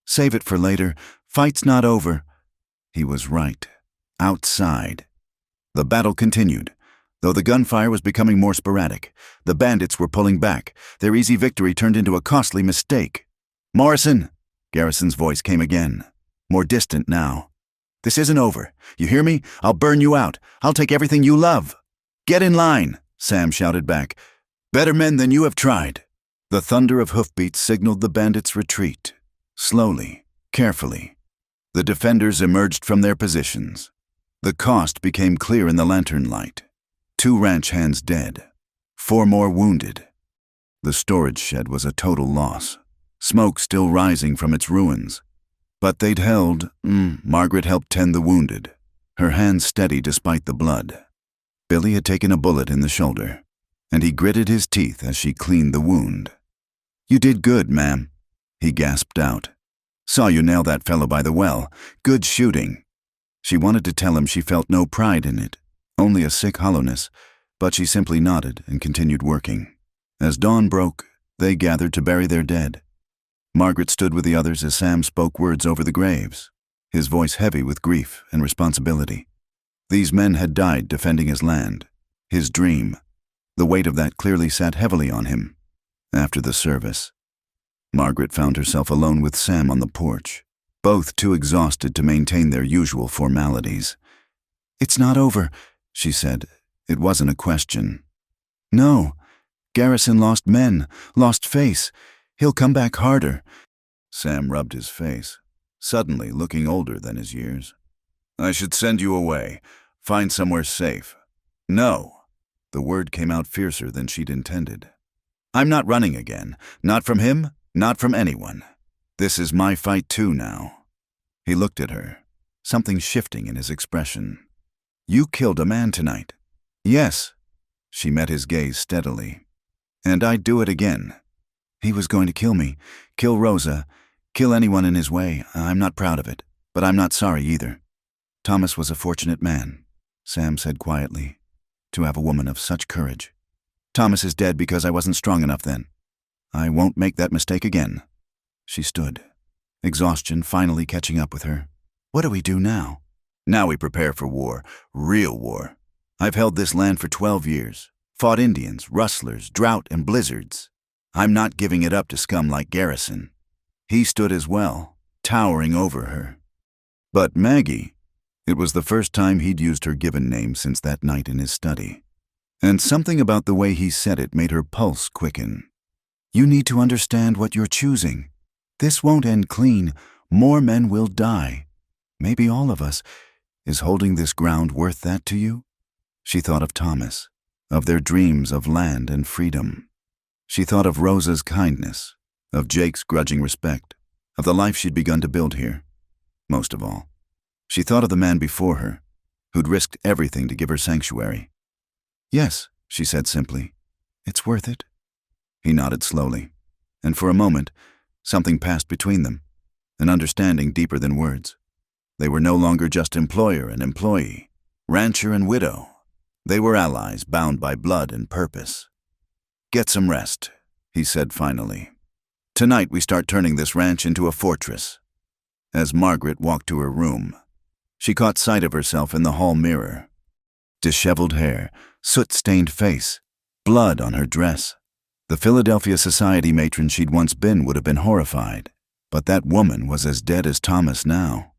[SPEAKER 1] "Save it for later. Fight's not over." He was right. Outside. The battle continued. Though the gunfire was becoming more sporadic, the bandits were pulling back. Their easy victory turned into a costly mistake. "Morrison!" Garrison's voice came again, more distant now. "This isn't over. You hear me? I'll burn you out. I'll take everything you love." "Get in line!" Sam shouted back. "Better men than you have tried." The thunder of hoofbeats signaled the bandits' retreat. Slowly, carefully, the defenders emerged from their positions. The cost became clear in the lantern light. 2 ranch hands dead, 4 more wounded. The storage shed was a total loss, smoke still rising from its ruins. But they'd held. Margaret helped tend the wounded, her hands steady despite the blood. Billy had taken a bullet in the shoulder, and he gritted his teeth as she cleaned the wound. "You did good, ma'am," he gasped out. "Saw you nail that fellow by the well. Good shooting." She wanted to tell him she felt no pride in it, only a sick hollowness, but she simply nodded and continued working. As dawn broke, they gathered to bury their dead. Margaret stood with the others as Sam spoke words over the graves, his voice heavy with grief and responsibility. These men had died defending his land, his dream. The weight of that clearly sat heavily on him. After the service, Margaret found herself alone with Sam on the porch, both too exhausted to maintain their usual formalities. "It's not over," she said. It wasn't a question. "No. Garrison lost men, lost face. He'll come back harder." Sam rubbed his face, suddenly looking older than his years. "I should send you away. Find somewhere safe." "No." The word came out fiercer than she'd intended. "I'm not running again. Not from him, not from anyone. This is my fight too now." He looked at her, something shifting in his expression. "You killed a man tonight." "Yes." She met his gaze steadily. "And I'd do it again." "He was going to kill me, kill Rosa, kill anyone in his way. I'm not proud of it, but I'm not sorry either. Thomas was a fortunate man," Sam said quietly, "to have a woman of such courage. Thomas is dead because I wasn't strong enough then. I won't make that mistake again." She stood, exhaustion finally catching up with her. "What do we do now?" "Now we prepare for war, real war. I've held this land for 12 years, fought Indians, rustlers, drought, and blizzards. I'm not giving it up to scum like Garrison." He stood as well, towering over her. But Maggie, it was the first time he'd used her given name since that night in his study. And something about the way he said it made her pulse quicken. "You need to understand what you're choosing. This won't end clean. More men will die. Maybe all of us. Is holding this ground worth that to you?" She thought of Thomas, of their dreams of land and freedom. She thought of Rosa's kindness, of Jake's grudging respect, of the life she'd begun to build here. Most of all, she thought of the man before her, who'd risked everything to give her sanctuary. "Yes," she said simply. "It's worth it." He nodded slowly, and for a moment, something passed between them, an understanding deeper than words. They were no longer just employer and employee, rancher and widow. They were allies bound by blood and purpose. "Get some rest," he said finally. "Tonight we start turning this ranch into a fortress." As Margaret walked to her room, she caught sight of herself in the hall mirror. Disheveled hair, soot-stained face, blood on her dress. The Philadelphia society matron she'd once been would have been horrified, but that woman was as dead as Thomas now.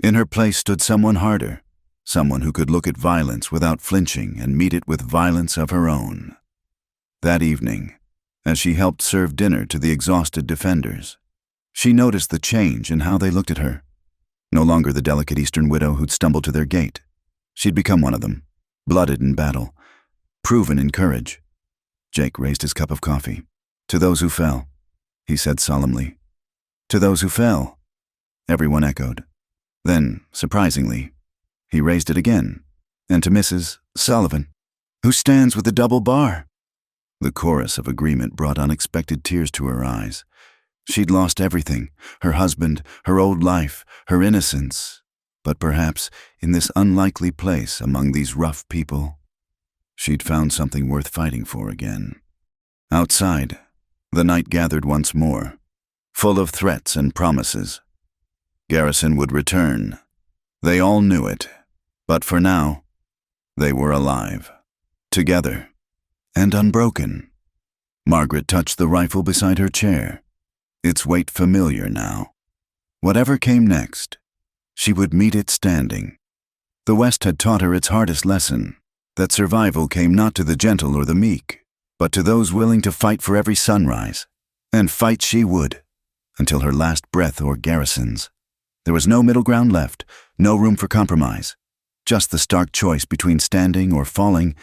[SPEAKER 1] In her place stood someone harder, someone who could look at violence without flinching and meet it with violence of her own. That evening, as she helped serve dinner to the exhausted defenders, she noticed the change in how they looked at her. No longer the delicate Eastern widow who'd stumbled to their gate. She'd become one of them, blooded in battle, proven in courage. Jake raised his cup of coffee. "To those who fell," he said solemnly. "To those who fell," everyone echoed. Then, surprisingly, he raised it again, and to Mrs. Sullivan, "Who stands with the double bar." The chorus of agreement brought unexpected tears to her eyes. She'd lost everything, her husband, her old life, her innocence. But perhaps, in this unlikely place among these rough people, she'd found something worth fighting for again. Outside, the night gathered once more, full of threats and promises. Garrison would return. They all knew it. But for now, they were alive, together, and unbroken. Margaret touched the rifle beside her chair, its weight familiar now. Whatever came next, she would meet it standing. The West had taught her its hardest lesson, that survival came not to the gentle or the meek, but to those willing to fight for every sunrise. And fight she would, until her last breath or Garrison's. There was no middle ground left, no room for compromise. Just the stark choice between standing or falling.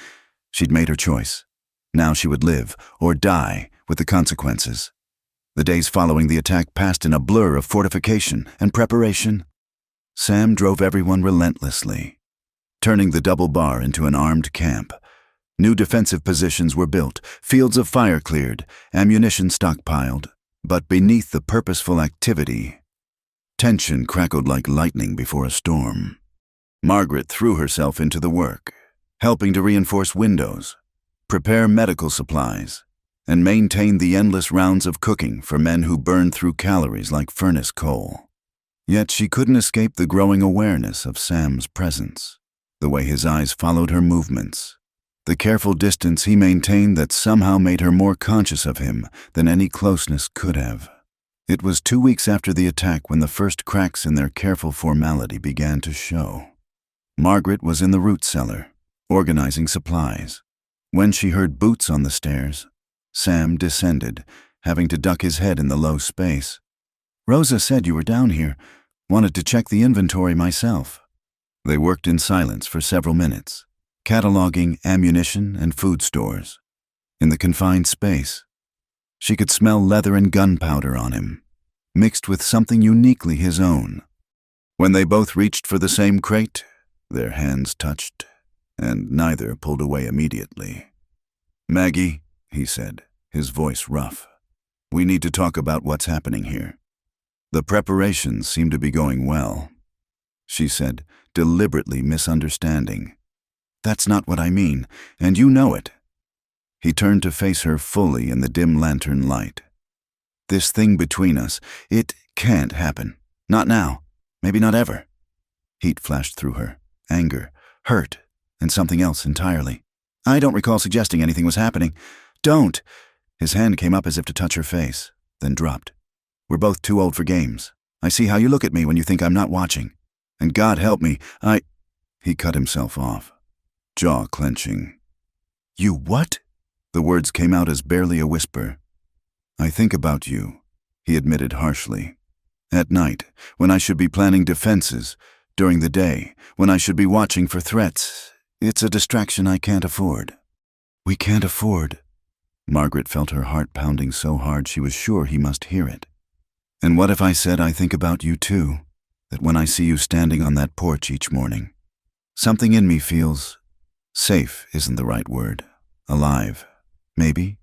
[SPEAKER 1] She'd made her choice. Now she would live or die with the consequences. The days following the attack passed in a blur of fortification and preparation. Sam drove everyone relentlessly, turning the double bar into an armed camp. New defensive positions were built, fields of fire cleared, ammunition stockpiled. But beneath the purposeful activity, tension crackled like lightning before a storm. Margaret threw herself into the work, helping to reinforce windows, prepare medical supplies, and maintain the endless rounds of cooking for men who burned through calories like furnace coal. Yet she couldn't escape the growing awareness of Sam's presence, the way his eyes followed her movements, the careful distance he maintained that somehow made her more conscious of him than any closeness could have. It was 2 weeks after the attack when the first cracks in their careful formality began to show. Margaret was in the root cellar, organizing supplies. When she heard boots on the stairs, Sam descended, having to duck his head in the low space. "Rosa said you were down here. Wanted to check the inventory myself." They worked in silence for several minutes, cataloging ammunition and food stores. In the confined space, she could smell leather and gunpowder on him, mixed with something uniquely his own. When they both reached for the same crate, their hands touched, and neither pulled away immediately. "Maggie," he said, his voice rough, "we need to talk about what's happening here." "The preparations seem to be going well," she said, deliberately misunderstanding. "That's not what I mean, and you know it." He turned to face her fully in the dim lantern light. "This thing between us, it can't happen. Not now. Maybe not ever." Heat flashed through her. Anger, hurt, and something else entirely. "I don't recall suggesting anything was happening. Don't." His hand came up as if to touch her face, then dropped. "We're both too old for games. I see how you look at me when you think I'm not watching. And God help me, He cut himself off, jaw clenching. "You what?" The words came out as barely a whisper. "I think about you," he admitted harshly. "At night, when I should be planning defenses, during the day, when I should be watching for threats. It's a distraction I can't afford." "We can't afford." Margaret felt her heart pounding so hard she was sure he must hear it. And what if I said I think about you too, that when I see you standing on that porch each morning, something in me feels safe isn't the right word. Alive, maybe,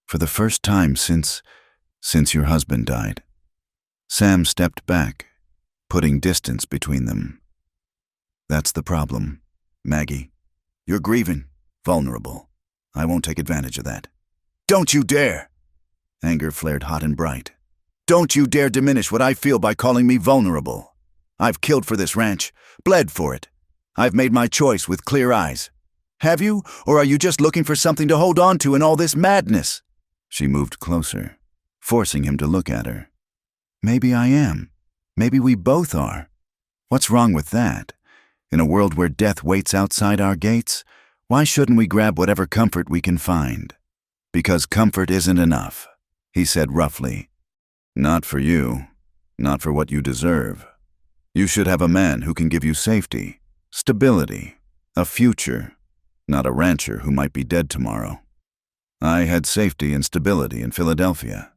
[SPEAKER 1] for the first time since your husband died. Sam stepped back, putting distance between them. That's the problem, Maggie. You're grieving, vulnerable. I won't take advantage of that. Don't you dare! Anger flared hot and bright. Don't you dare diminish what I feel by calling me vulnerable. I've killed for this ranch, bled for it. I've made my choice with clear eyes. Have you, or are you just looking for something to hold on to in all this madness? She moved closer, forcing him to look at her. Maybe I am. Maybe we both are. What's wrong with that? In a world where death waits outside our gates, why shouldn't we grab whatever comfort we can find? Because comfort isn't enough, he said roughly. Not for you. Not for what you deserve. You should have a man who can give you safety, stability, a future, not a rancher who might be dead tomorrow. I had safety and stability in Philadelphia.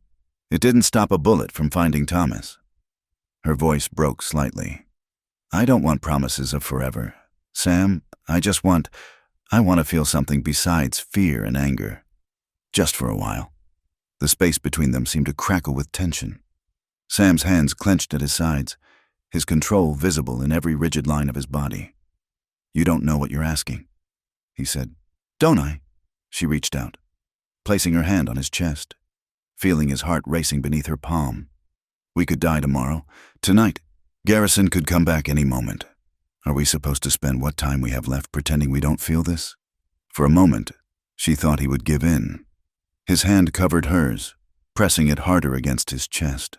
[SPEAKER 1] It didn't stop a bullet from finding Thomas. Her voice broke slightly. I don't want promises of forever. Sam, I want to feel something besides fear and anger. Just for a while. The space between them seemed to crackle with tension. Sam's hands clenched at his sides, his control visible in every rigid line of his body. You don't know what you're asking, he said. Don't I? She reached out, placing her hand on his chest, feeling his heart racing beneath her palm. We could die tomorrow, tonight. Garrison could come back any moment. Are we supposed to spend what time we have left pretending we don't feel this? For a moment, she thought he would give in. His hand covered hers, pressing it harder against his chest.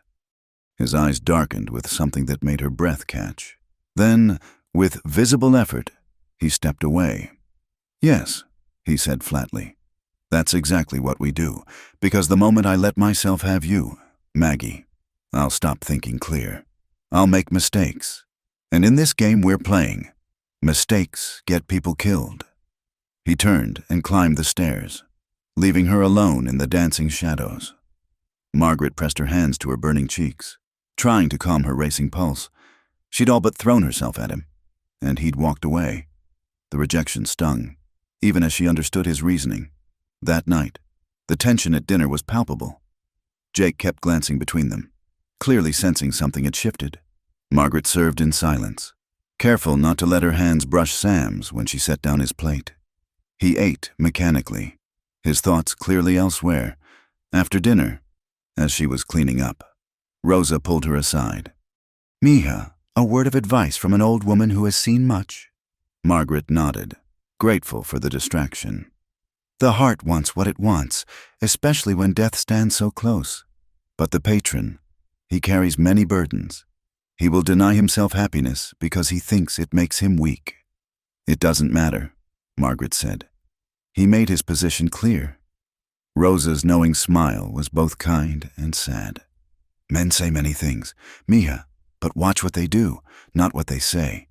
[SPEAKER 1] His eyes darkened with something that made her breath catch. Then, with visible effort, he stepped away. Yes, he said flatly. That's exactly what we do, because the moment I let myself have you, Maggie, I'll stop thinking clear. I'll make mistakes. And in this game we're playing, mistakes get people killed. He turned and climbed the stairs, leaving her alone in the dancing shadows. Margaret pressed her hands to her burning cheeks, trying to calm her racing pulse. She'd all but thrown herself at him, and he'd walked away. The rejection stung, even as she understood his reasoning. That night, the tension at dinner was palpable. Jake kept glancing between them, clearly sensing something had shifted. Margaret served in silence, careful not to let her hands brush Sam's when she set down his plate. He ate mechanically, his thoughts clearly elsewhere. After dinner, as she was cleaning up, Rosa pulled her aside. Mija, a word of advice from an old woman who has seen much. Margaret nodded, grateful for the distraction. The heart wants what it wants, especially when death stands so close. But the patron, he carries many burdens. He will deny himself happiness because he thinks it makes him weak. It doesn't matter, Margaret said. He made his position clear. Rosa's knowing smile was both kind and sad. Men say many things, Mija, but watch what they do, not what they say.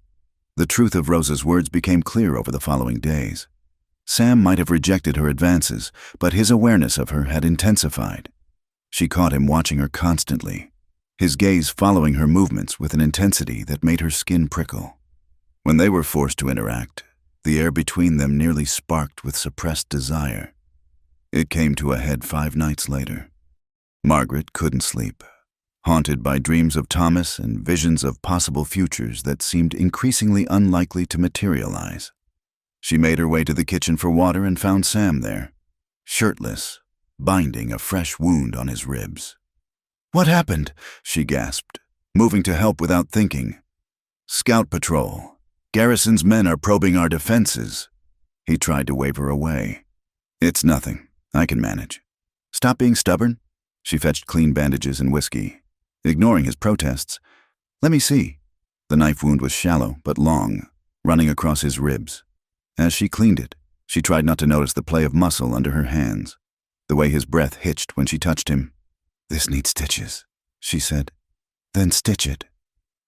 [SPEAKER 1] The truth of Rosa's words became clear over the following days. Sam might have rejected her advances, but his awareness of her had intensified. She caught him watching her constantly, his gaze following her movements with an intensity that made her skin prickle. When they were forced to interact, the air between them nearly sparked with suppressed desire. It came to a head 5 nights later. Margaret couldn't sleep, haunted by dreams of Thomas and visions of possible futures that seemed increasingly unlikely to materialize. She made her way to the kitchen for water and found Sam there, shirtless, binding a fresh wound on his ribs. What happened? She gasped, moving to help without thinking. Scout patrol. Garrison's men are probing our defenses. He tried to wave her away. It's nothing. I can manage. Stop being stubborn. She fetched clean bandages and whiskey, ignoring his protests. Let me see. The knife wound was shallow but long, running across his ribs. As she cleaned it, she tried not to notice the play of muscle under her hands, the way his breath hitched when she touched him. This needs stitches, she said. Then stitch it.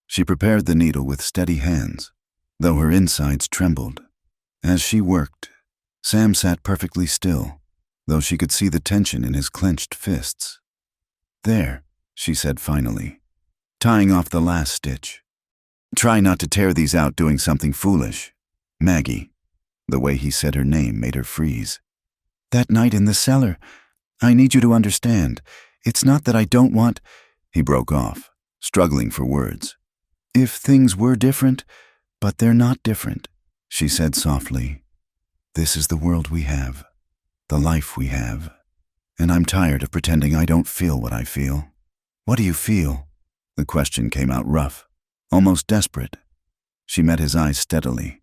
[SPEAKER 1] She prepared the needle with steady hands, though her insides trembled. As she worked, Sam sat perfectly still, though she could see the tension in his clenched fists. "There," she said finally, tying off the last stitch. "Try not to tear these out doing something foolish. Maggie." The way he said her name made her freeze. "That night in the cellar, I need you to understand. It's not that I don't want—" He broke off, struggling for words. "If things were different, but they're not different," she said softly. "This is the world we have, the life we have, and I'm tired of pretending I don't feel what I feel." "What do you feel?" The question came out rough, almost desperate. She met his eyes steadily.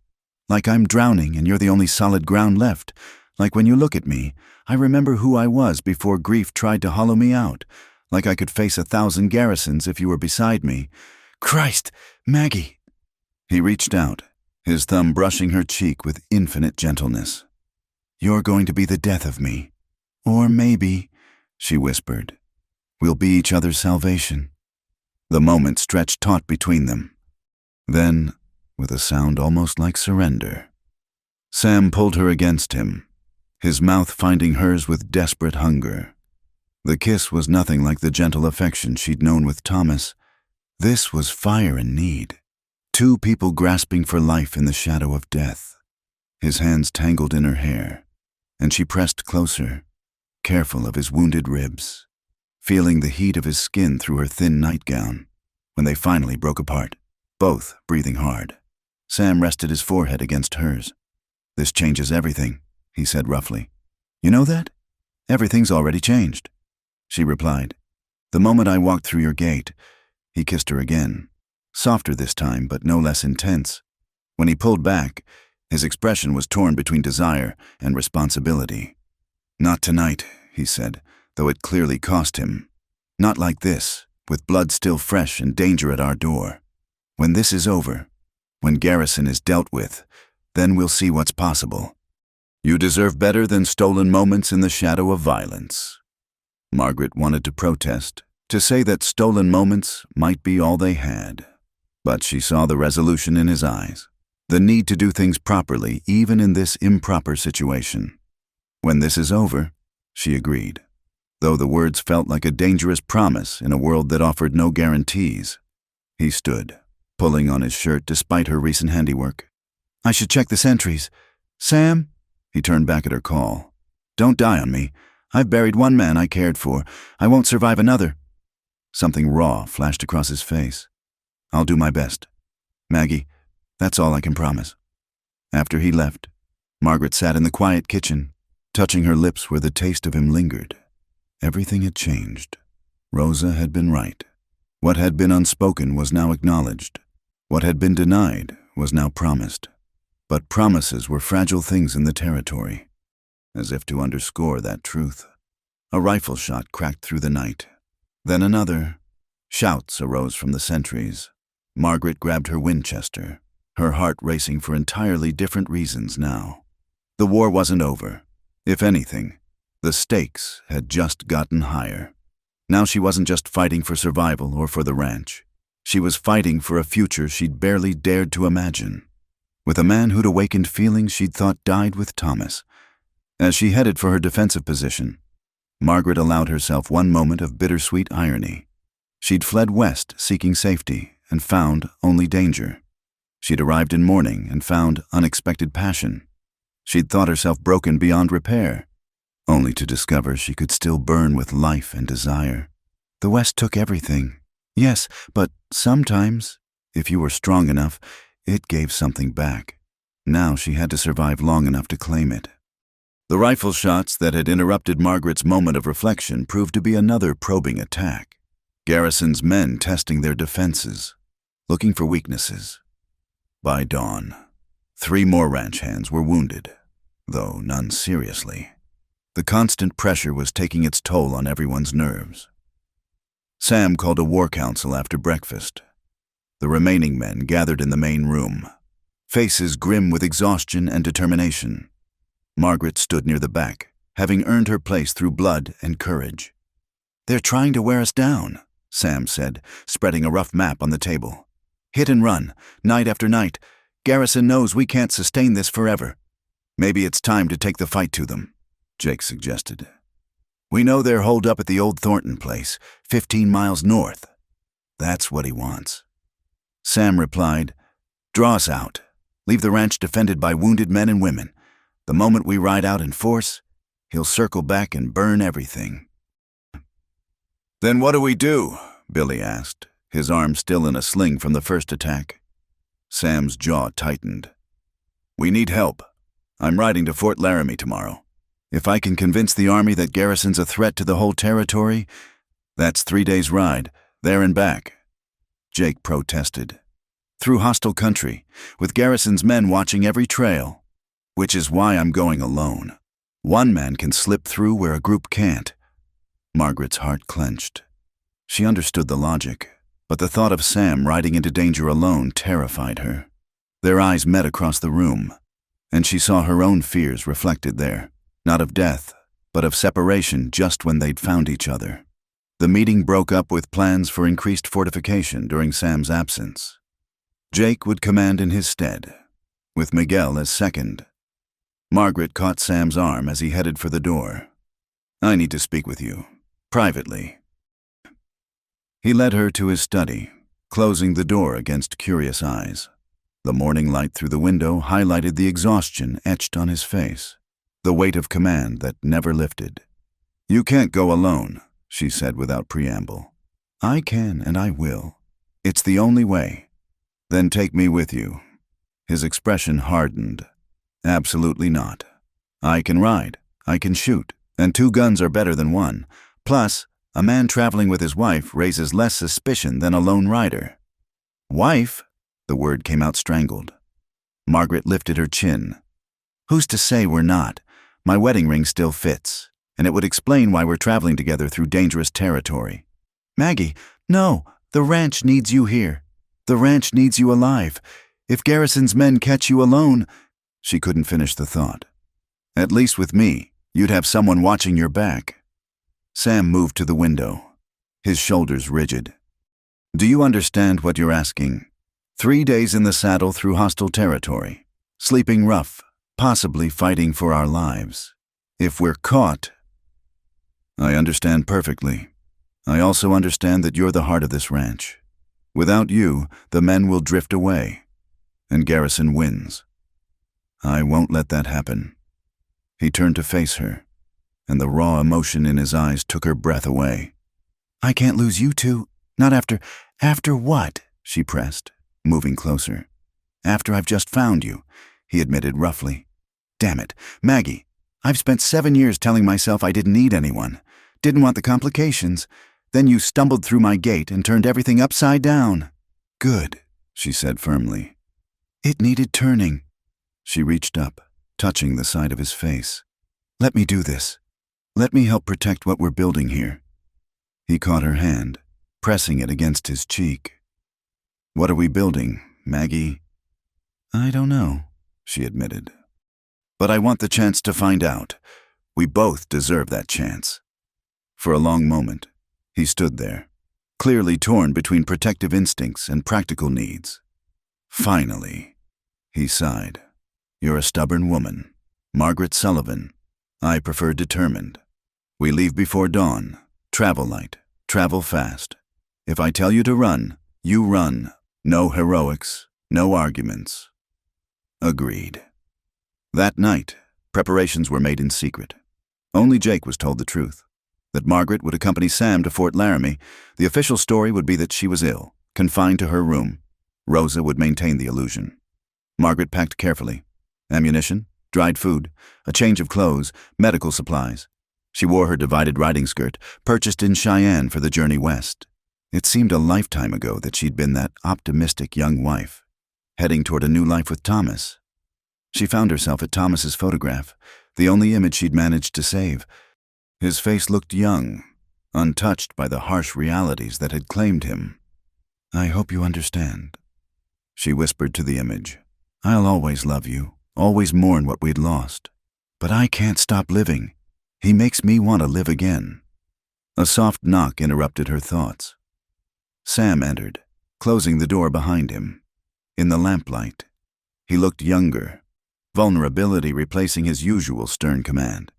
[SPEAKER 1] "Like I'm drowning and you're the only solid ground left. Like when you look at me, I remember who I was before grief tried to hollow me out. Like I could face 1,000 garrisons if you were beside me. Christ, Maggie!" He reached out, his thumb brushing her cheek with infinite gentleness. "You're going to be the death of me. Or maybe," she whispered, "we'll be each other's salvation." The moment stretched taut between them. Then, with a sound almost like surrender, Sam pulled her against him, his mouth finding hers with desperate hunger. The kiss was nothing like the gentle affection she'd known with Thomas. This was fire and need. Two people grasping for life in the shadow of death. His hands tangled in her hair, and she pressed closer, careful of his wounded ribs, feeling the heat of his skin through her thin nightgown. When they finally broke apart, both breathing hard, Sam rested his forehead against hers. "This changes everything," he said roughly. "You know that? Everything's already changed," she replied. "The moment I walked through your gate," he kissed her again, softer this time but no less intense. When he pulled back, his expression was torn between desire and responsibility. "Not tonight," he said, though it clearly cost him. "Not like this, with blood still fresh and danger at our door. When this is over, when Garrison is dealt with, then we'll see what's possible. You deserve better than stolen moments in the shadow of violence." Margaret wanted to protest, to say that stolen moments might be all they had. But she saw the resolution in his eyes, the need to do things properly even in this improper situation. "When this is over," she agreed, though the words felt like a dangerous promise in a world that offered no guarantees. He stood, pulling on his shirt despite her recent handiwork. "I should check the sentries. Sam?" He turned back at her call. "Don't die on me. I've buried one man I cared for. I won't survive another." Something raw flashed across his face. "I'll do my best. Maggie, that's all I can promise." After he left, Margaret sat in the quiet kitchen, touching her lips where the taste of him lingered. Everything had changed. Rosa had been right. What had been unspoken was now acknowledged. What had been denied was now promised. But promises were fragile things in the territory. As if to underscore that truth, a rifle shot cracked through the night. Then another. Shouts arose from the sentries. Margaret grabbed her Winchester, her heart racing for entirely different reasons now. The war wasn't over. If anything, the stakes had just gotten higher. Now she wasn't just fighting for survival or for the ranch. She was fighting for a future she'd barely dared to imagine, with a man who'd awakened feelings she'd thought died with Thomas. As she headed for her defensive position, Margaret allowed herself one moment of bittersweet irony. She'd fled west seeking safety and found only danger. She'd arrived in mourning and found unexpected passion. She'd thought herself broken beyond repair, only to discover she could still burn with life and desire. The West took everything, yes, but sometimes, if you were strong enough, it gave something back. Now she had to survive long enough to claim it. The rifle shots that had interrupted Margaret's moment of reflection proved to be another probing attack. Garrison's men testing their defenses, looking for weaknesses. By dawn, 3 more ranch hands were wounded, though none seriously. The constant pressure was taking its toll on everyone's nerves. Sam called a war council after breakfast. The remaining men gathered in the main room, faces grim with exhaustion and determination. Margaret stood near the back, having earned her place through blood and courage. "They're trying to wear us down," Sam said, spreading a rough map on the table. "Hit and run, night after night. Garrison knows we can't sustain this forever. Maybe it's time to take the fight to them. Jake suggested. We know they're holed up at the old Thornton place, 15 miles north. That's what he wants. Sam replied, Draw us out. Leave the ranch defended by wounded men and women. The moment we ride out in force, he'll circle back and burn everything. Then what do we do? Billy asked, his arm still in a sling from the first attack. Sam's jaw tightened. We need help. I'm riding to Fort Laramie tomorrow. If I can convince the army that Garrison's a threat to the whole territory, that's 3 days' ride, there and back. Jake protested. Through hostile country, with Garrison's men watching every trail. Which is why I'm going alone. One man can slip through where a group can't. Margaret's heart clenched. She understood the logic, but the thought of Sam riding into danger alone terrified her. Their eyes met across the room, and she saw her own fears reflected there, not of death, but of separation just when they'd found each other. The meeting broke up with plans for increased fortification during Sam's absence. Jake would command in his stead, with Miguel as second. Margaret caught Sam's arm as he headed for the door. I need to speak with you, privately. He led her to his study, closing the door against curious eyes. The morning light through the window highlighted the exhaustion etched on his face, the weight of command that never lifted. You can't go alone, she said without preamble. I can and I will. It's the only way. Then take me with you. His expression hardened. Absolutely not. I can ride, I can shoot, and 2 guns are better than 1. Plus, a man traveling with his wife raises less suspicion than a lone rider. Wife? The word came out strangled. Margaret lifted her chin. Who's to say we're not? My wedding ring still fits, and it would explain why we're traveling together through dangerous territory. Maggie, no, the ranch needs you here. The ranch needs you alive. If Garrison's men catch you alone... She couldn't finish the thought. At least with me, you'd have someone watching your back. Sam moved to the window, his shoulders rigid. Do you understand what you're asking? 3 days in the saddle through hostile territory, sleeping rough, possibly fighting for our lives. If we're caught... I understand perfectly. I also understand that you're the heart of this ranch. Without you, the men will drift away, and Garrison wins. I won't let that happen. He turned to face her, and the raw emotion in his eyes took her breath away. I can't lose you two. Not after... After what? She pressed, moving closer. After I've just found you, he admitted roughly. Damn it, Maggie, I've spent 7 years telling myself I didn't need anyone, didn't want the complications. Then you stumbled through my gate and turned everything upside down. Good, she said firmly. It needed turning. She reached up, touching the side of his face. Let me do this. Let me help protect what we're building here. He caught her hand, pressing it against his cheek. What are we building, Maggie? I don't know, she admitted. But I want the chance to find out. We both deserve that chance. For a long moment, he stood there, clearly torn between protective instincts and practical needs. Finally, he sighed. You're a stubborn woman. Margaret Sullivan. I prefer determined. We leave before dawn. Travel light. Travel fast. If I tell you to run, you run. No heroics. No arguments. Agreed. That night, preparations were made in secret. Only Jake was told the truth. That Margaret would accompany Sam to Fort Laramie. The official story would be that she was ill, confined to her room. Rosa would maintain the illusion. Margaret packed carefully. Ammunition, dried food, a change of clothes, medical supplies. She wore her divided riding skirt, purchased in Cheyenne for the journey west. It seemed a lifetime ago that she'd been that optimistic young wife, heading toward a new life with Thomas. She found herself at Thomas's photograph, the only image she'd managed to save. His face looked young, untouched by the harsh realities that had claimed him. I hope you understand, she whispered to the image. I'll always love you, always mourn what we'd lost. But I can't stop living. He makes me want to live again. A soft knock interrupted her thoughts. Sam entered, closing the door behind him. In the lamplight, he looked younger, vulnerability replacing his usual stern command.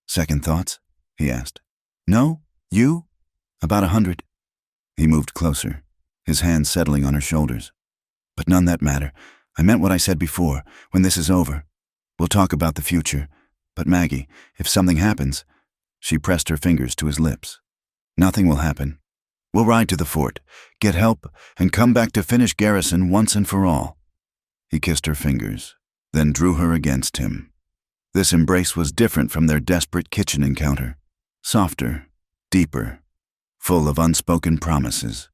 [SPEAKER 1] Second thoughts? He asked. No? You? About 100. He moved closer, his hands settling on her shoulders. But none that matter. I meant what I said before. When this is over, we'll talk about the future. But Maggie, if something happens... She pressed her fingers to his lips. Nothing will happen. We'll ride to the fort, get help, and come back to finish Garrison once and for all. He kissed her fingers, then drew her against him. This embrace was different from their desperate kitchen encounter. Softer, deeper, full of unspoken promises.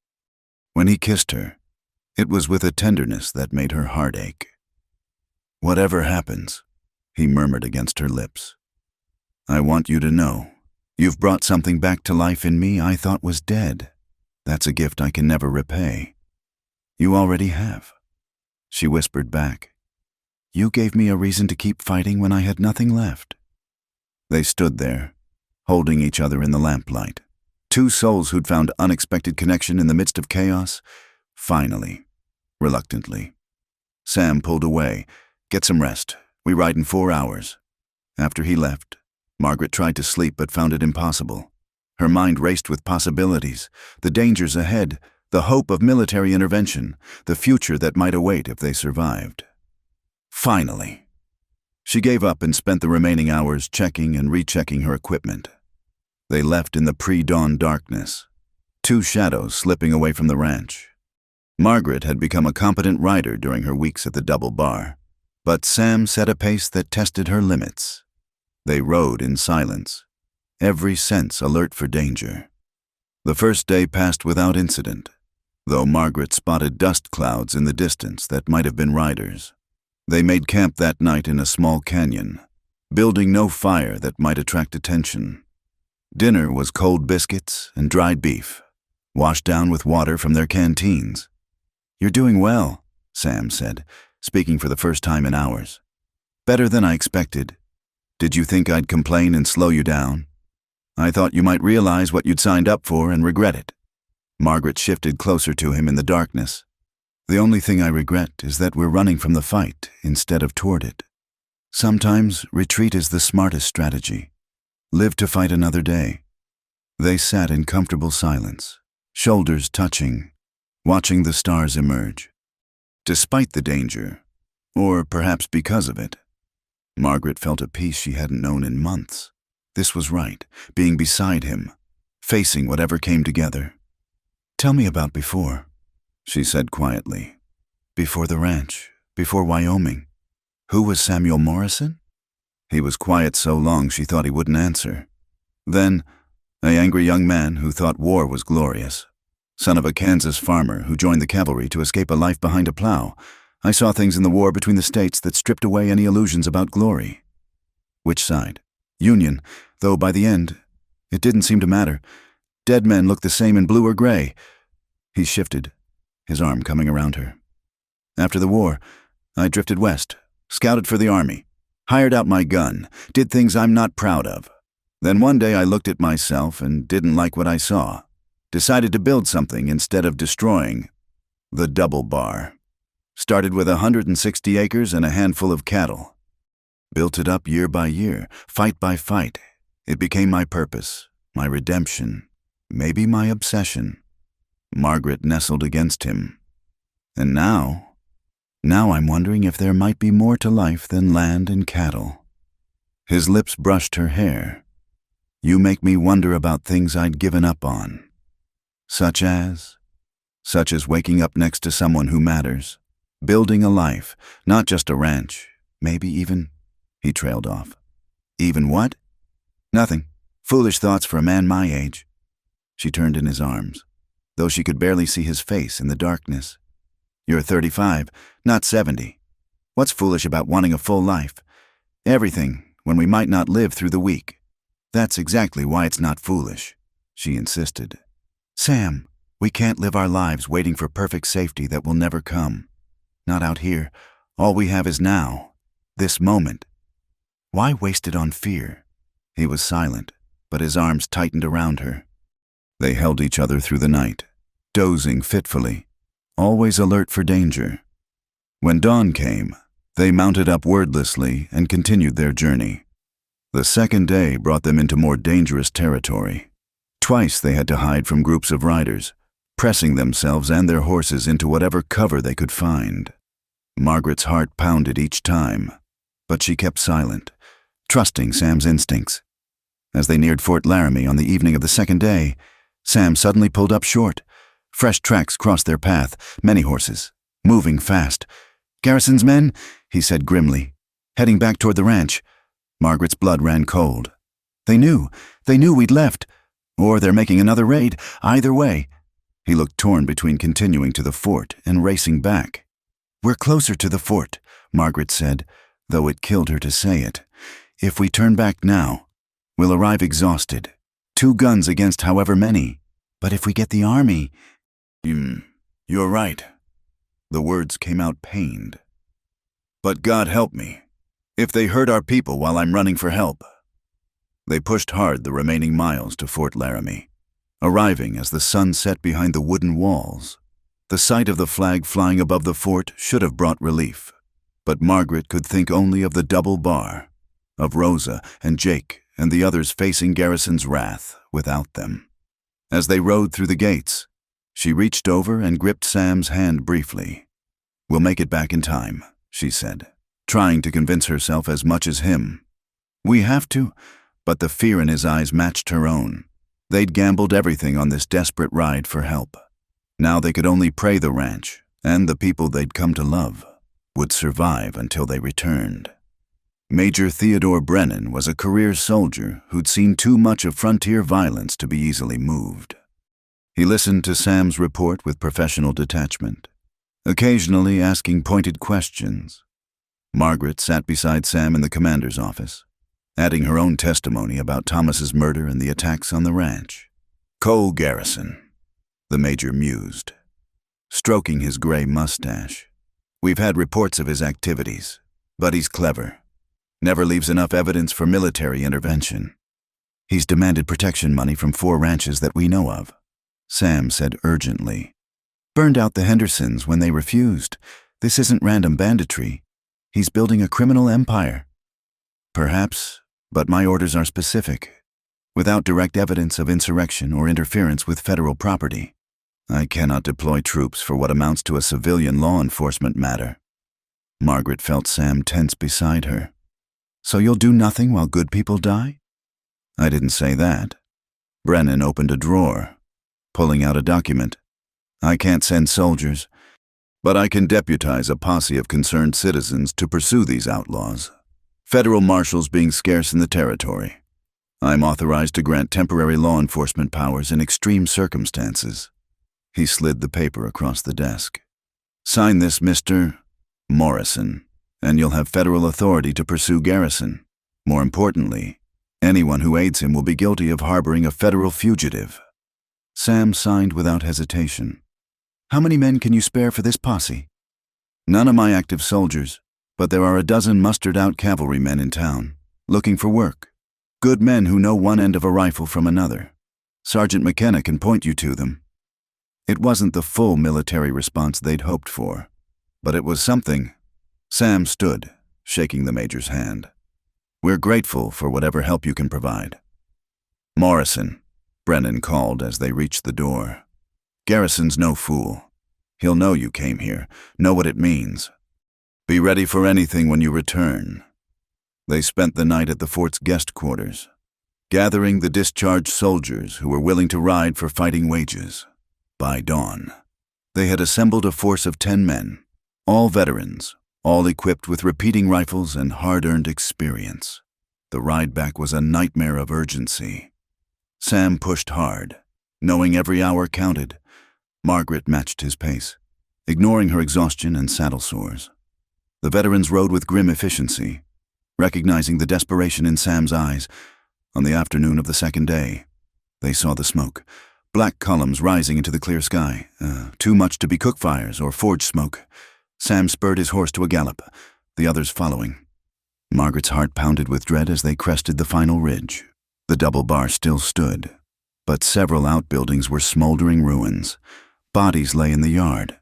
[SPEAKER 1] When he kissed her, it was with a tenderness that made her heart ache. Whatever happens, he murmured against her lips, I want you to know, you've brought something back to life in me I thought was dead. That's a gift I can never repay. You already have. She whispered back. You gave me a reason to keep fighting when I had nothing left. They stood there, holding each other in the lamplight. Two souls who'd found unexpected connection in the midst of chaos. Finally, reluctantly. Sam pulled away. Get some rest. We ride in 4 hours. After he left, Margaret tried to sleep but found it impossible. Her mind raced with possibilities, the dangers ahead, the hope of military intervention, the future that might await if they survived. Finally, she gave up and spent the remaining hours checking and rechecking her equipment. They left in the pre-dawn darkness, two shadows slipping away from the ranch. Margaret had become a competent rider during her weeks at the double bar, but Sam set a pace that tested her limits. They rode in silence, every sense alert for danger. The first day passed without incident, though Margaret spotted dust clouds in the distance that might have been riders. They made camp that night in a small canyon, building no fire that might attract attention. Dinner was cold biscuits and dried beef, washed down with water from their canteens. You're doing well, Sam said, speaking for the first time in hours. Better than I expected. Did you think I'd complain and slow you down? I thought you might realize what you'd signed up for and regret it. Margaret shifted closer to him in the darkness. The only thing I regret is that we're running from the fight instead of toward it. Sometimes retreat is the smartest strategy. Live to fight another day. They sat in comfortable silence, shoulders touching, watching the stars emerge. Despite the danger, or perhaps because of it, Margaret felt a peace she hadn't known in months. This was right, being beside him, facing whatever came together. Tell me about before, she said quietly. Before the ranch, before Wyoming. Who was Samuel Morrison? He was quiet so long she thought he wouldn't answer. Then, an angry young man who thought war was glorious. Son of a Kansas farmer who joined the cavalry to escape a life behind a plow. I saw things in the war between the states that stripped away any illusions about glory. Which side? Union, though by the end, it didn't seem to matter. Dead men looked the same in blue or gray. He shifted, his arm coming around her. After the war, I drifted west, scouted for the army, hired out my gun, did things I'm not proud of. Then one day I looked at myself and didn't like what I saw. Decided to build something instead of destroying. The double bar. Started with 160 acres and a handful of cattle. Built it up year by year, fight by fight. It became my purpose, my redemption, maybe my obsession. Margaret nestled against him. And now I'm wondering if there might be more to life than land and cattle. His lips brushed her hair. You make me wonder about things I'd given up on. Such as waking up next to someone who matters, building a life, not just a ranch, maybe even, he trailed off. Even what? Nothing. Foolish thoughts for a man my age. She turned in his arms, though she could barely see his face in the darkness. You're 35, not 70. What's foolish about wanting a full life? Everything, when we might not live through the week. That's exactly why it's not foolish, she insisted. Sam, we can't live our lives waiting for perfect safety that will never come. Not out here. All we have is now. This moment. Why waste it on fear? He was silent, but his arms tightened around her. They held each other through the night, dozing fitfully, always alert for danger. When dawn came, they mounted up wordlessly and continued their journey. The second day brought them into more dangerous territory. Twice they had to hide from groups of riders, pressing themselves and their horses into whatever cover they could find. Margaret's heart pounded each time, but she kept silent, trusting Sam's instincts. As they neared Fort Laramie on the evening of the second day, Sam suddenly pulled up short. Fresh tracks crossed their path, many horses, moving fast. "Garrison's men," he said grimly, heading back toward the ranch. Margaret's blood ran cold. They knew we'd left, or they're making another raid. Either way. He looked torn between continuing to the fort and racing back. "We're closer to the fort," Margaret said, though it killed her to say it. "If we turn back now, we'll arrive exhausted. 2 guns against however many. But if we get the army—" You're right." The words came out pained. "But God help me, if they hurt our people while I'm running for help." They pushed hard the remaining miles to Fort Laramie, arriving as the sun set behind the wooden walls. The sight of the flag flying above the fort should have brought relief, but Margaret could think only of the double bar, of Rosa and Jake and the others facing Garrison's wrath without them. As they rode through the gates, she reached over and gripped Sam's hand briefly. "We'll make it back in time," she said, trying to convince herself as much as him. "We have to," but the fear in his eyes matched her own. They'd gambled everything on this desperate ride for help. Now they could only pray the ranch, and the people they'd come to love, would survive until they returned. Major Theodore Brennan was a career soldier who'd seen too much of frontier violence to be easily moved. He listened to Sam's report with professional detachment, occasionally asking pointed questions. Margaret sat beside Sam in the commander's office, adding her own testimony about Thomas's murder and the attacks on the ranch. "Cole Garrison," the major mused, stroking his gray mustache. "We've had reports of his activities, but he's clever. Never leaves enough evidence for military intervention. He's demanded protection money from 4 ranches that we know of," Sam said urgently. "Burned out the Hendersons when they refused. This isn't random banditry. He's building a criminal empire." "Perhaps, but my orders are specific. Without direct evidence of insurrection or interference with federal property, I cannot deploy troops for what amounts to a civilian law enforcement matter." Margaret felt Sam tense beside her. "So you'll do nothing while good people die?" "I didn't say that." Brennan opened a drawer, pulling out a document. "I can't send soldiers, but I can deputize a posse of concerned citizens to pursue these outlaws. Federal marshals being scarce in the territory. I'm authorized to grant temporary law enforcement powers in extreme circumstances." He slid the paper across the desk. "Sign this, Mr. Morrison, and you'll have federal authority to pursue Garrison. More importantly, anyone who aids him will be guilty of harboring a federal fugitive." Sam signed without hesitation. "How many men can you spare for this posse?" "None of my active soldiers, but there are a dozen mustered-out cavalrymen in town, looking for work. Good men who know one end of a rifle from another. Sergeant McKenna can point you to them." It wasn't the full military response they'd hoped for, but it was something. Sam stood, shaking the major's hand. "We're grateful for whatever help you can provide." "Morrison," Brennan called as they reached the door. "Garrison's no fool. He'll know you came here, know what it means. Be ready for anything when you return." They spent the night at the fort's guest quarters, gathering the discharged soldiers who were willing to ride for fighting wages. By dawn, they had assembled a force of 10 men, all veterans, all equipped with repeating rifles and hard-earned experience. The ride back was a nightmare of urgency. Sam pushed hard, knowing every hour counted. Margaret matched his pace, ignoring her exhaustion and saddle sores. The veterans rode with grim efficiency, recognizing the desperation in Sam's eyes. On the afternoon of the second day, they saw the smoke, black columns rising into the clear sky, too much to be cook fires or forge smoke. Sam spurred his horse to a gallop, the others following. Margaret's heart pounded with dread as they crested the final ridge. The double bar still stood, but several outbuildings were smoldering ruins. Bodies lay in the yard,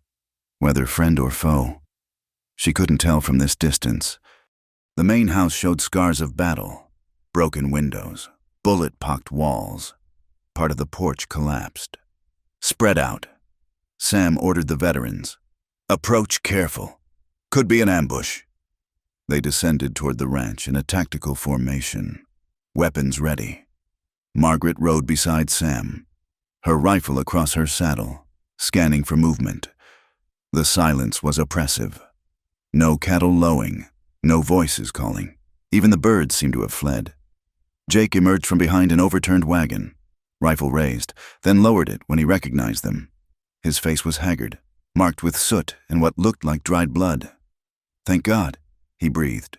[SPEAKER 1] whether friend or foe. She couldn't tell from this distance. The main house showed scars of battle, Broken windows, bullet-pocked walls. Part of the porch collapsed. "Spread out." Sam ordered the veterans. "Approach careful. Could be an ambush." They descended toward the ranch in a tactical formation, weapons ready. Margaret rode beside Sam, her rifle across her saddle, scanning for movement. The silence was oppressive. No cattle lowing, no voices calling. Even the birds seemed to have fled. Jake emerged from behind an overturned wagon, rifle raised, then lowered it when he recognized them. His face was haggard, marked with soot and what looked like dried blood. "Thank God," he breathed.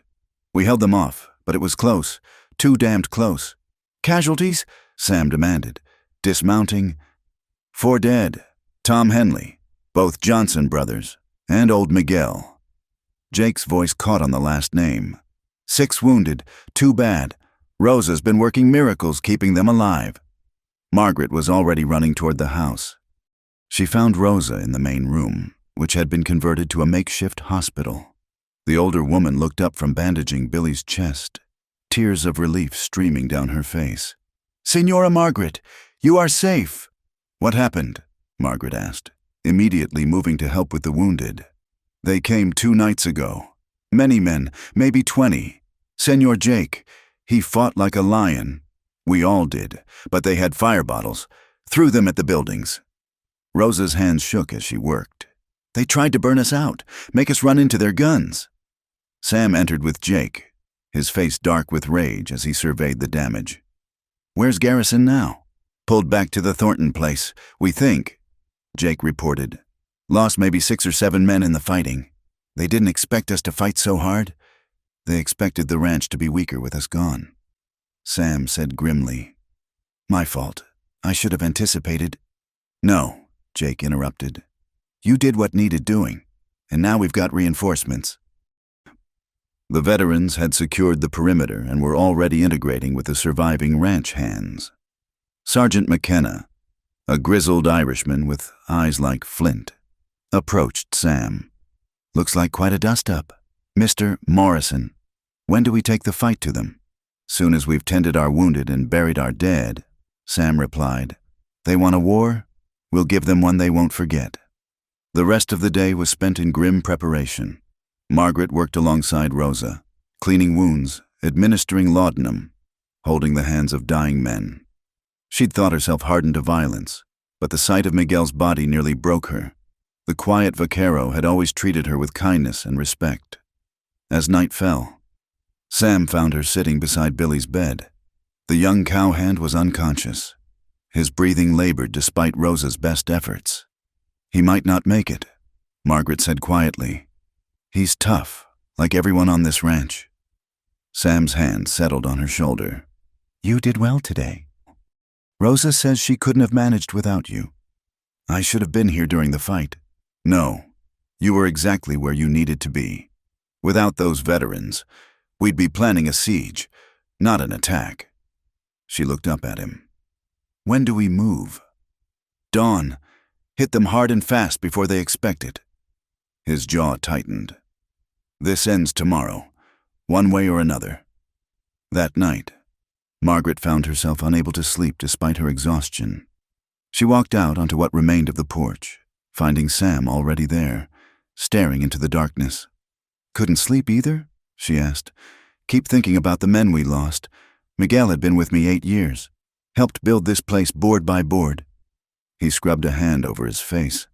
[SPEAKER 1] "We held them off, but it was close, too damned close." "Casualties?" Sam demanded, dismounting. "4 dead. Tom Henley, both Johnson brothers, and old Miguel." Jake's voice caught on the last name. "6 wounded, 2 bad. Rosa's been working miracles keeping them alive." Margaret was already running toward the house. She found Rosa in the main room, which had been converted to a makeshift hospital. The older woman looked up from bandaging Billy's chest, tears of relief streaming down her face. "Senora Margaret, you are safe." "What happened?" Margaret asked, immediately moving to help with the wounded. "They came 2 nights ago. Many men, maybe 20. Senor Jake, he fought like a lion. We all did, but they had fire bottles. Threw them at the buildings." Rosa's hands shook as she worked. "They tried to burn us out, make us run into their guns." Sam entered with Jake, his face dark with rage as he surveyed the damage. "Where's Garrison now?" "Pulled back to the Thornton place, we think," Jake reported. "Lost maybe 6 or 7 men in the fighting. They didn't expect us to fight so hard. They expected the ranch to be weaker with us gone." Sam said grimly, "My fault. I should have anticipated." "No," Jake interrupted. "You did what needed doing, and now we've got reinforcements." The veterans had secured the perimeter and were already integrating with the surviving ranch hands. Sergeant McKenna, a grizzled Irishman with eyes like flint, approached Sam. "Looks like quite a dust-up. Mr. Morrison, when do we take the fight to them?" "Soon as we've tended our wounded and buried our dead," Sam replied. "They want a war? We'll give them one they won't forget." The rest of the day was spent in grim preparation. Margaret worked alongside Rosa, cleaning wounds, administering laudanum, holding the hands of dying men. She'd thought herself hardened to violence, but the sight of Miguel's body nearly broke her. The quiet vaquero had always treated her with kindness and respect. As night fell, Sam found her sitting beside Billy's bed. The young cowhand was unconscious. His breathing labored despite Rosa's best efforts. "He might not make it," Margaret said quietly. "He's tough, like everyone on this ranch." Sam's hand settled on her shoulder. "You did well today. Rosa says she couldn't have managed without you. I should have been here during the fight." "No, you were exactly where you needed to be. Without those veterans, we'd be planning a siege, not an attack." She looked up at him. "When do we move?" "Dawn. Hit them hard and fast before they expect it." His jaw tightened. "This ends tomorrow, one way or another." That night, Margaret found herself unable to sleep despite her exhaustion. She walked out onto what remained of the porch, finding Sam already there, staring into the darkness. "Couldn't sleep either?" she asked. "Keep thinking about the men we lost. Miguel had been with me 8 years. Helped build this place board by board." He scrubbed a hand over his face.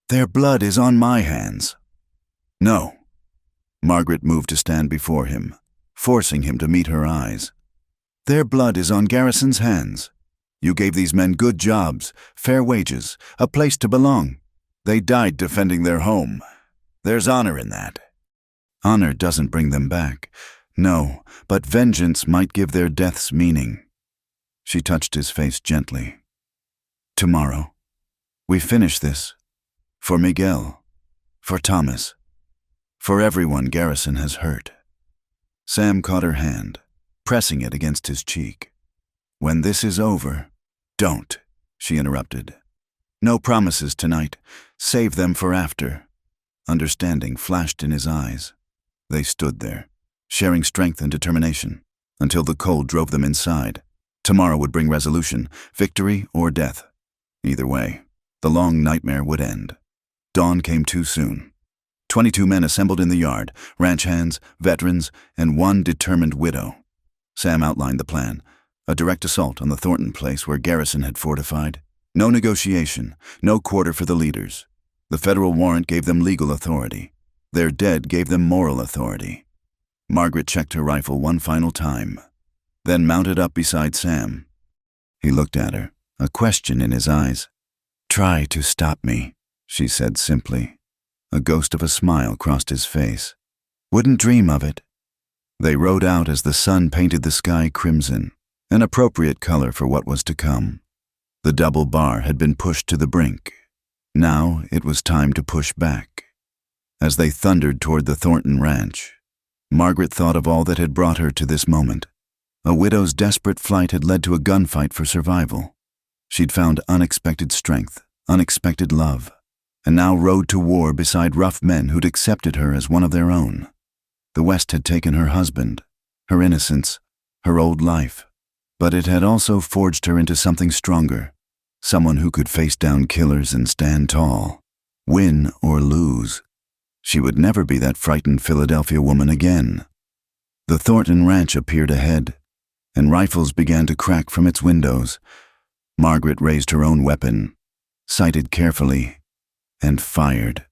[SPEAKER 1] "Their blood is on my hands." "No." Margaret moved to stand before him, forcing him to meet her eyes. "Their blood is on Garrison's hands. You gave these men good jobs, fair wages, a place to belong. They died defending their home. There's honor in that." "Honor doesn't bring them back. No, but vengeance might give their deaths meaning." She touched his face gently. "Tomorrow, we finish this. For Miguel, for Thomas, for everyone Garrison has hurt." Sam caught her hand, pressing it against his cheek. "When this is over—" "Don't," she interrupted. "No promises tonight. Save them for after." Understanding flashed in his eyes. They stood there, sharing strength and determination, until the cold drove them inside. Tomorrow would bring resolution, victory or death. Either way, the long nightmare would end. Dawn came too soon. 22 men assembled in the yard, ranch hands, veterans, and one determined widow. Sam outlined the plan, a direct assault on the Thornton place where Garrison had fortified. No negotiation, no quarter for the leaders. The federal warrant gave them legal authority. Their dead gave them moral authority. Margaret checked her rifle one final time, then mounted up beside Sam. He looked at her, a question in his eyes. "Try to stop me," she said simply. A ghost of a smile crossed his face. "Wouldn't dream of it." They rode out as the sun painted the sky crimson, an appropriate color for what was to come. The double bar had been pushed to the brink. Now it was time to push back. As they thundered toward the Thornton ranch, Margaret thought of all that had brought her to this moment. A widow's desperate flight had led to a gunfight for survival. She'd found unexpected strength, unexpected love, and now rode to war beside rough men who'd accepted her as one of their own. The West had taken her husband, her innocence, her old life, but it had also forged her into something stronger, someone who could face down killers and stand tall, win or lose. She would never be that frightened Philadelphia woman again. The Thornton ranch appeared ahead, and rifles began to crack from its windows. Margaret raised her own weapon, sighted carefully, and fired.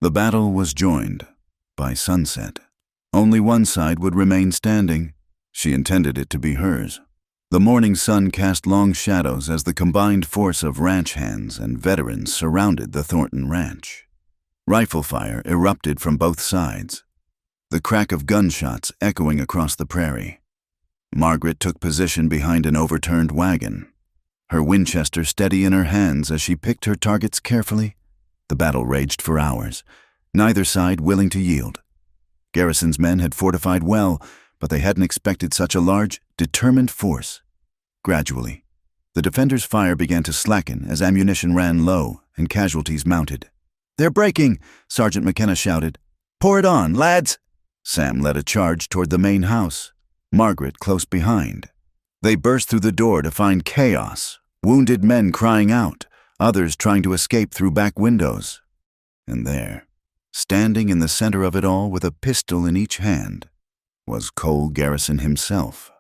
[SPEAKER 1] The battle was joined by sunset. Only one side would remain standing. She intended it to be hers. The morning sun cast long shadows as the combined force of ranch hands and veterans surrounded the Thornton ranch. Rifle fire erupted from both sides, the crack of gunshots echoing across the prairie. Margaret took position behind an overturned wagon, her Winchester steady in her hands as she picked her targets carefully. The battle raged for hours, neither side willing to yield. Garrison's men had fortified well, but they hadn't expected such a large, determined force. Gradually, the defenders' fire began to slacken as ammunition ran low and casualties mounted. "They're breaking!" Sergeant McKenna shouted. "Pour it on, lads!" Sam led a charge toward the main house, Margaret close behind. They burst through the door to find chaos, wounded men crying out, others trying to escape through back windows. And there, standing in the center of it all with a pistol in each hand, was Cole Garrison himself,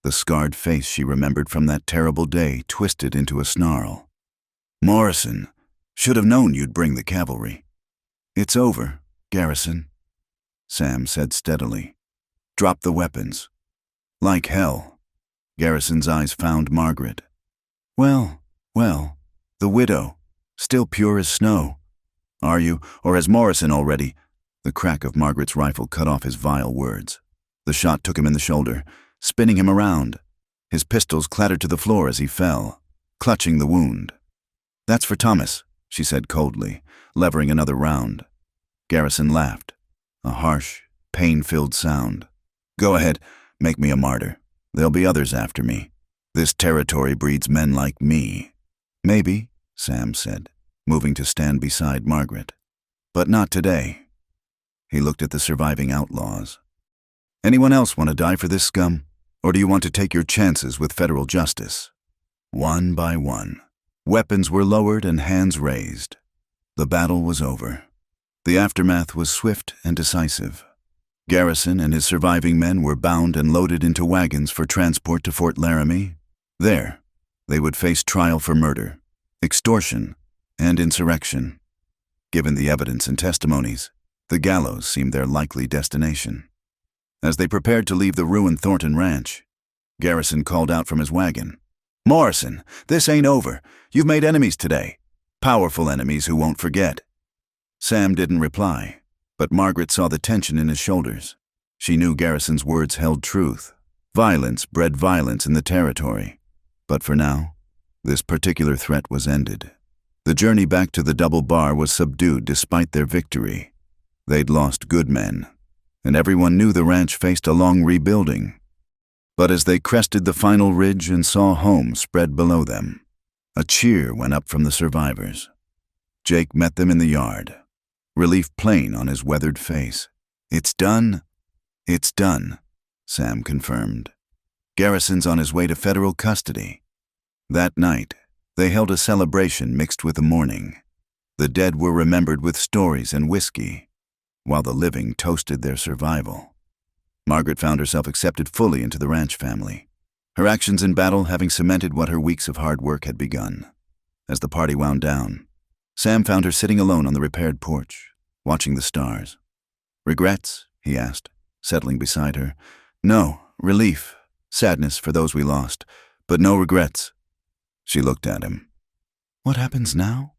[SPEAKER 1] the scarred face she remembered from that terrible day twisted into a snarl. "Morrison, should have known you'd bring the cavalry." "It's over, Garrison," Sam said steadily. "Drop the weapons." "Like hell." Garrison's eyes found Margaret. Well, the widow, still pure as snow. "Are you, or has Morrison already?" The crack of Margaret's rifle cut off his vile words. The shot took him in the shoulder, spinning him around. His pistols clattered to the floor as he fell, clutching the wound. "That's for Thomas," she said coldly, levering another round. Garrison laughed, a harsh, pain-filled sound. "Go ahead, make me a martyr. There'll be others after me. This territory breeds men like me." "Maybe," Sam said, moving to stand beside Margaret. "But not today." He looked at the surviving outlaws. "Anyone else want to die for this scum? Or do you want to take your chances with federal justice?" One by one, weapons were lowered and hands raised. The battle was over. The aftermath was swift and decisive. Garrison and his surviving men were bound and loaded into wagons for transport to Fort Laramie. There, they would face trial for murder, extortion, and insurrection. Given the evidence and testimonies, the gallows seemed their likely destination. As they prepared to leave the ruined Thornton ranch, Garrison called out from his wagon, "Morrison, this ain't over. You've made enemies today. Powerful enemies who won't forget." Sam didn't reply, but Margaret saw the tension in his shoulders. She knew Garrison's words held truth. Violence bred violence in the territory. But for now, this particular threat was ended. The journey back to the double bar was subdued despite their victory. They'd lost good men, and everyone knew the ranch faced a long rebuilding. But as they crested the final ridge and saw home spread below them, a cheer went up from the survivors. Jake met them in the yard, relief plain on his weathered face. "It's done," "It's done," Sam confirmed. Garrison's on his way to federal custody. That night, they held a celebration mixed with the mourning. The dead were remembered with stories and whiskey, while the living toasted their survival. Margaret found herself accepted fully into the ranch family, her actions in battle having cemented what her weeks of hard work had begun. As the party wound down, Sam found her sitting alone on the repaired porch, watching the stars. "Regrets?" he asked, settling beside her. "No, relief, sadness for those we lost, but no regrets." She looked at him. "What happens now?"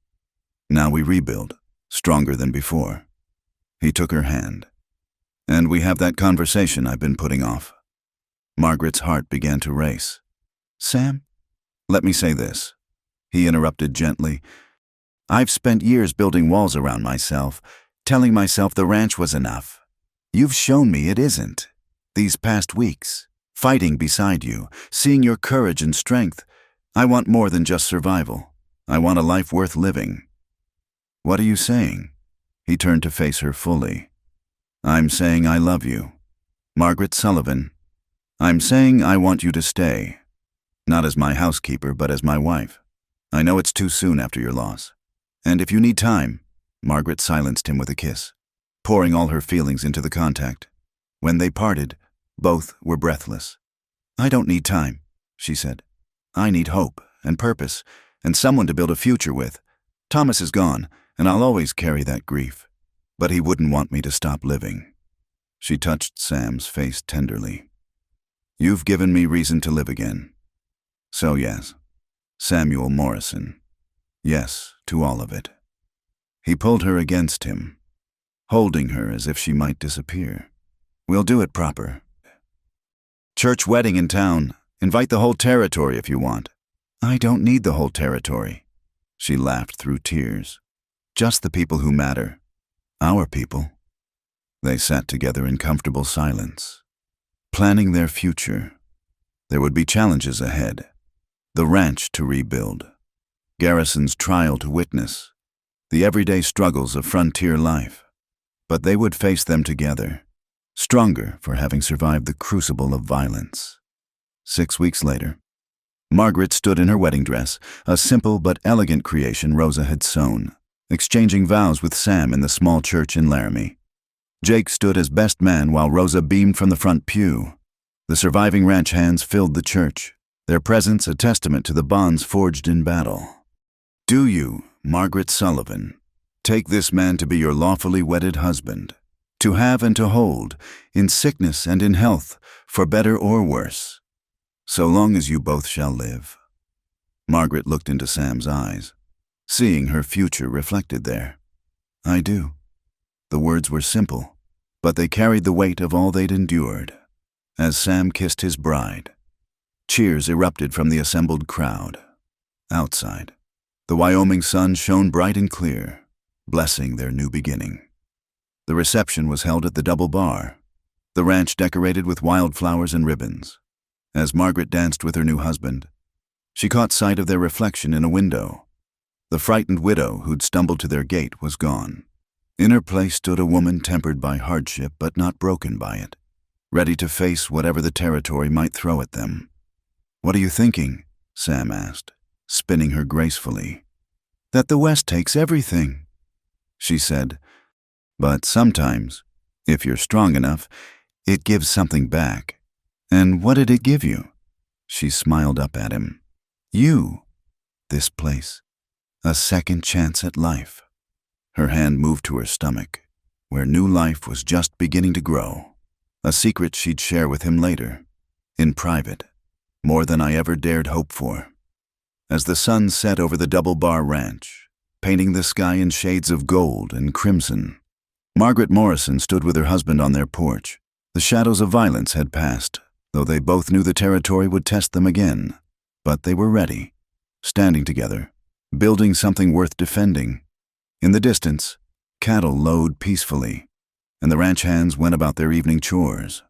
[SPEAKER 1] "Now we rebuild, stronger than before." He took her hand. "And we have that conversation I've been putting off." Margaret's heart began to race. "Sam?" "Let me say this," he interrupted gently. "I've spent years building walls around myself, telling myself the ranch was enough. You've shown me it isn't. These past weeks, fighting beside you, seeing your courage and strength, I want more than just survival. I want a life worth living." "What are you saying?" He turned to face her fully. "I'm saying I love you. Margaret Sullivan. I'm saying I want you to stay. Not as my housekeeper, but as my wife. I know it's too soon after your loss. And if you need time," Margaret silenced him with a kiss, pouring all her feelings into the contact. When they parted, both were breathless. "I don't need time," she said. "I need hope and purpose and someone to build a future with. Thomas is gone, and I'll always carry that grief. But he wouldn't want me to stop living." She touched Sam's face tenderly. "You've given me reason to live again. So yes, Samuel Morrison. Yes, to all of it." He pulled her against him, holding her as if she might disappear. "We'll do it proper. Church wedding in town. Invite the whole territory if you want." "I don't need the whole territory." She laughed through tears. "Just the people who matter. Our people." They sat together in comfortable silence, planning their future. There would be challenges ahead. The ranch to rebuild, Garrison's trial to witness, the everyday struggles of frontier life. But they would face them together, stronger for having survived the crucible of violence. 6 weeks later, Margaret stood in her wedding dress, a simple but elegant creation Rosa had sewn, exchanging vows with Sam in the small church in Laramie. Jake stood as best man while Rosa beamed from the front pew. The surviving ranch hands filled the church, their presence a testament to the bonds forged in battle. "Do you, Margaret Sullivan, take this man to be your lawfully wedded husband, to have and to hold, in sickness and in health, for better or worse, so long as you both shall live?" Margaret looked into Sam's eyes, seeing her future reflected there. "I do." The words were simple, but they carried the weight of all they'd endured. As Sam kissed his bride, cheers erupted from the assembled crowd. Outside, the Wyoming sun shone bright and clear, blessing their new beginning. The reception was held at the Double Bar, the ranch decorated with wildflowers and ribbons. As Margaret danced with her new husband, she caught sight of their reflection in a window. The frightened widow who'd stumbled to their gate was gone. In her place stood a woman tempered by hardship but not broken by it, ready to face whatever the territory might throw at them. "What are you thinking?" Sam asked, spinning her gracefully. "That the West takes everything," she said. "But sometimes, if you're strong enough, it gives something back." "And what did it give you?" She smiled up at him. "You. This place. A second chance at life." Her hand moved to her stomach, where new life was just beginning to grow. A secret she'd share with him later, in private, more than I ever dared hope for. As the sun set over the Double Bar Ranch, painting the sky in shades of gold and crimson, Margaret Morrison stood with her husband on their porch. The shadows of violence had passed, though they both knew the territory would test them again. But they were ready, standing together, building something worth defending. In the distance, cattle lowed peacefully, and the ranch hands went about their evening chores.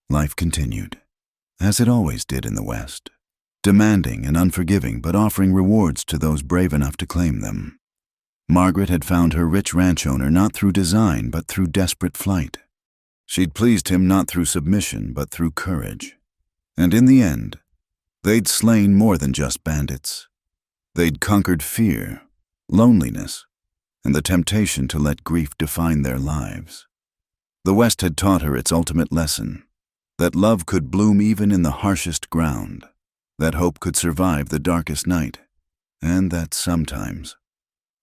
[SPEAKER 1] Life continued, as it always did in the West, demanding and unforgiving but offering rewards to those brave enough to claim them. Margaret had found her rich ranch owner not through design but through desperate flight. She'd pleased him not through submission but through courage. And in the end, they'd slain more than just bandits. They'd conquered fear, loneliness, and the temptation to let grief define their lives. The West had taught her its ultimate lesson, that love could bloom even in the harshest ground, that hope could survive the darkest night, and that sometimes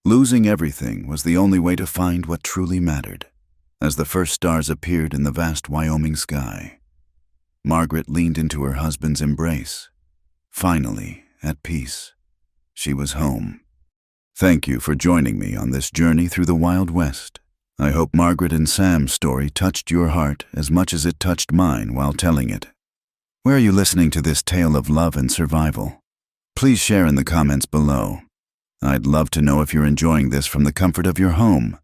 [SPEAKER 1] losing everything was the only way to find what truly mattered. As the first stars appeared in the vast Wyoming sky, Margaret leaned into her husband's embrace. Finally, at peace, she was home. Thank you for joining me on this journey through the Wild West. I hope Margaret and Sam's story touched your heart as much as it touched mine while telling it. Where are you listening to this tale of love and survival? Please share in the comments below. I'd love to know if you're enjoying this from the comfort of your home,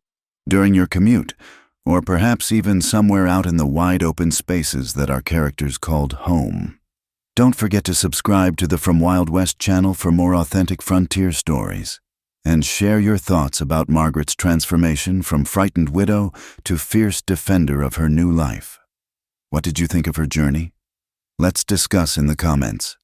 [SPEAKER 1] during your commute, or perhaps even somewhere out in the wide open spaces that our characters called home. Don't forget to subscribe to the From Wild West channel for more authentic frontier stories, and share your thoughts about Margaret's transformation from frightened widow to fierce defender of her new life. What did you think of her journey? Let's discuss in the comments.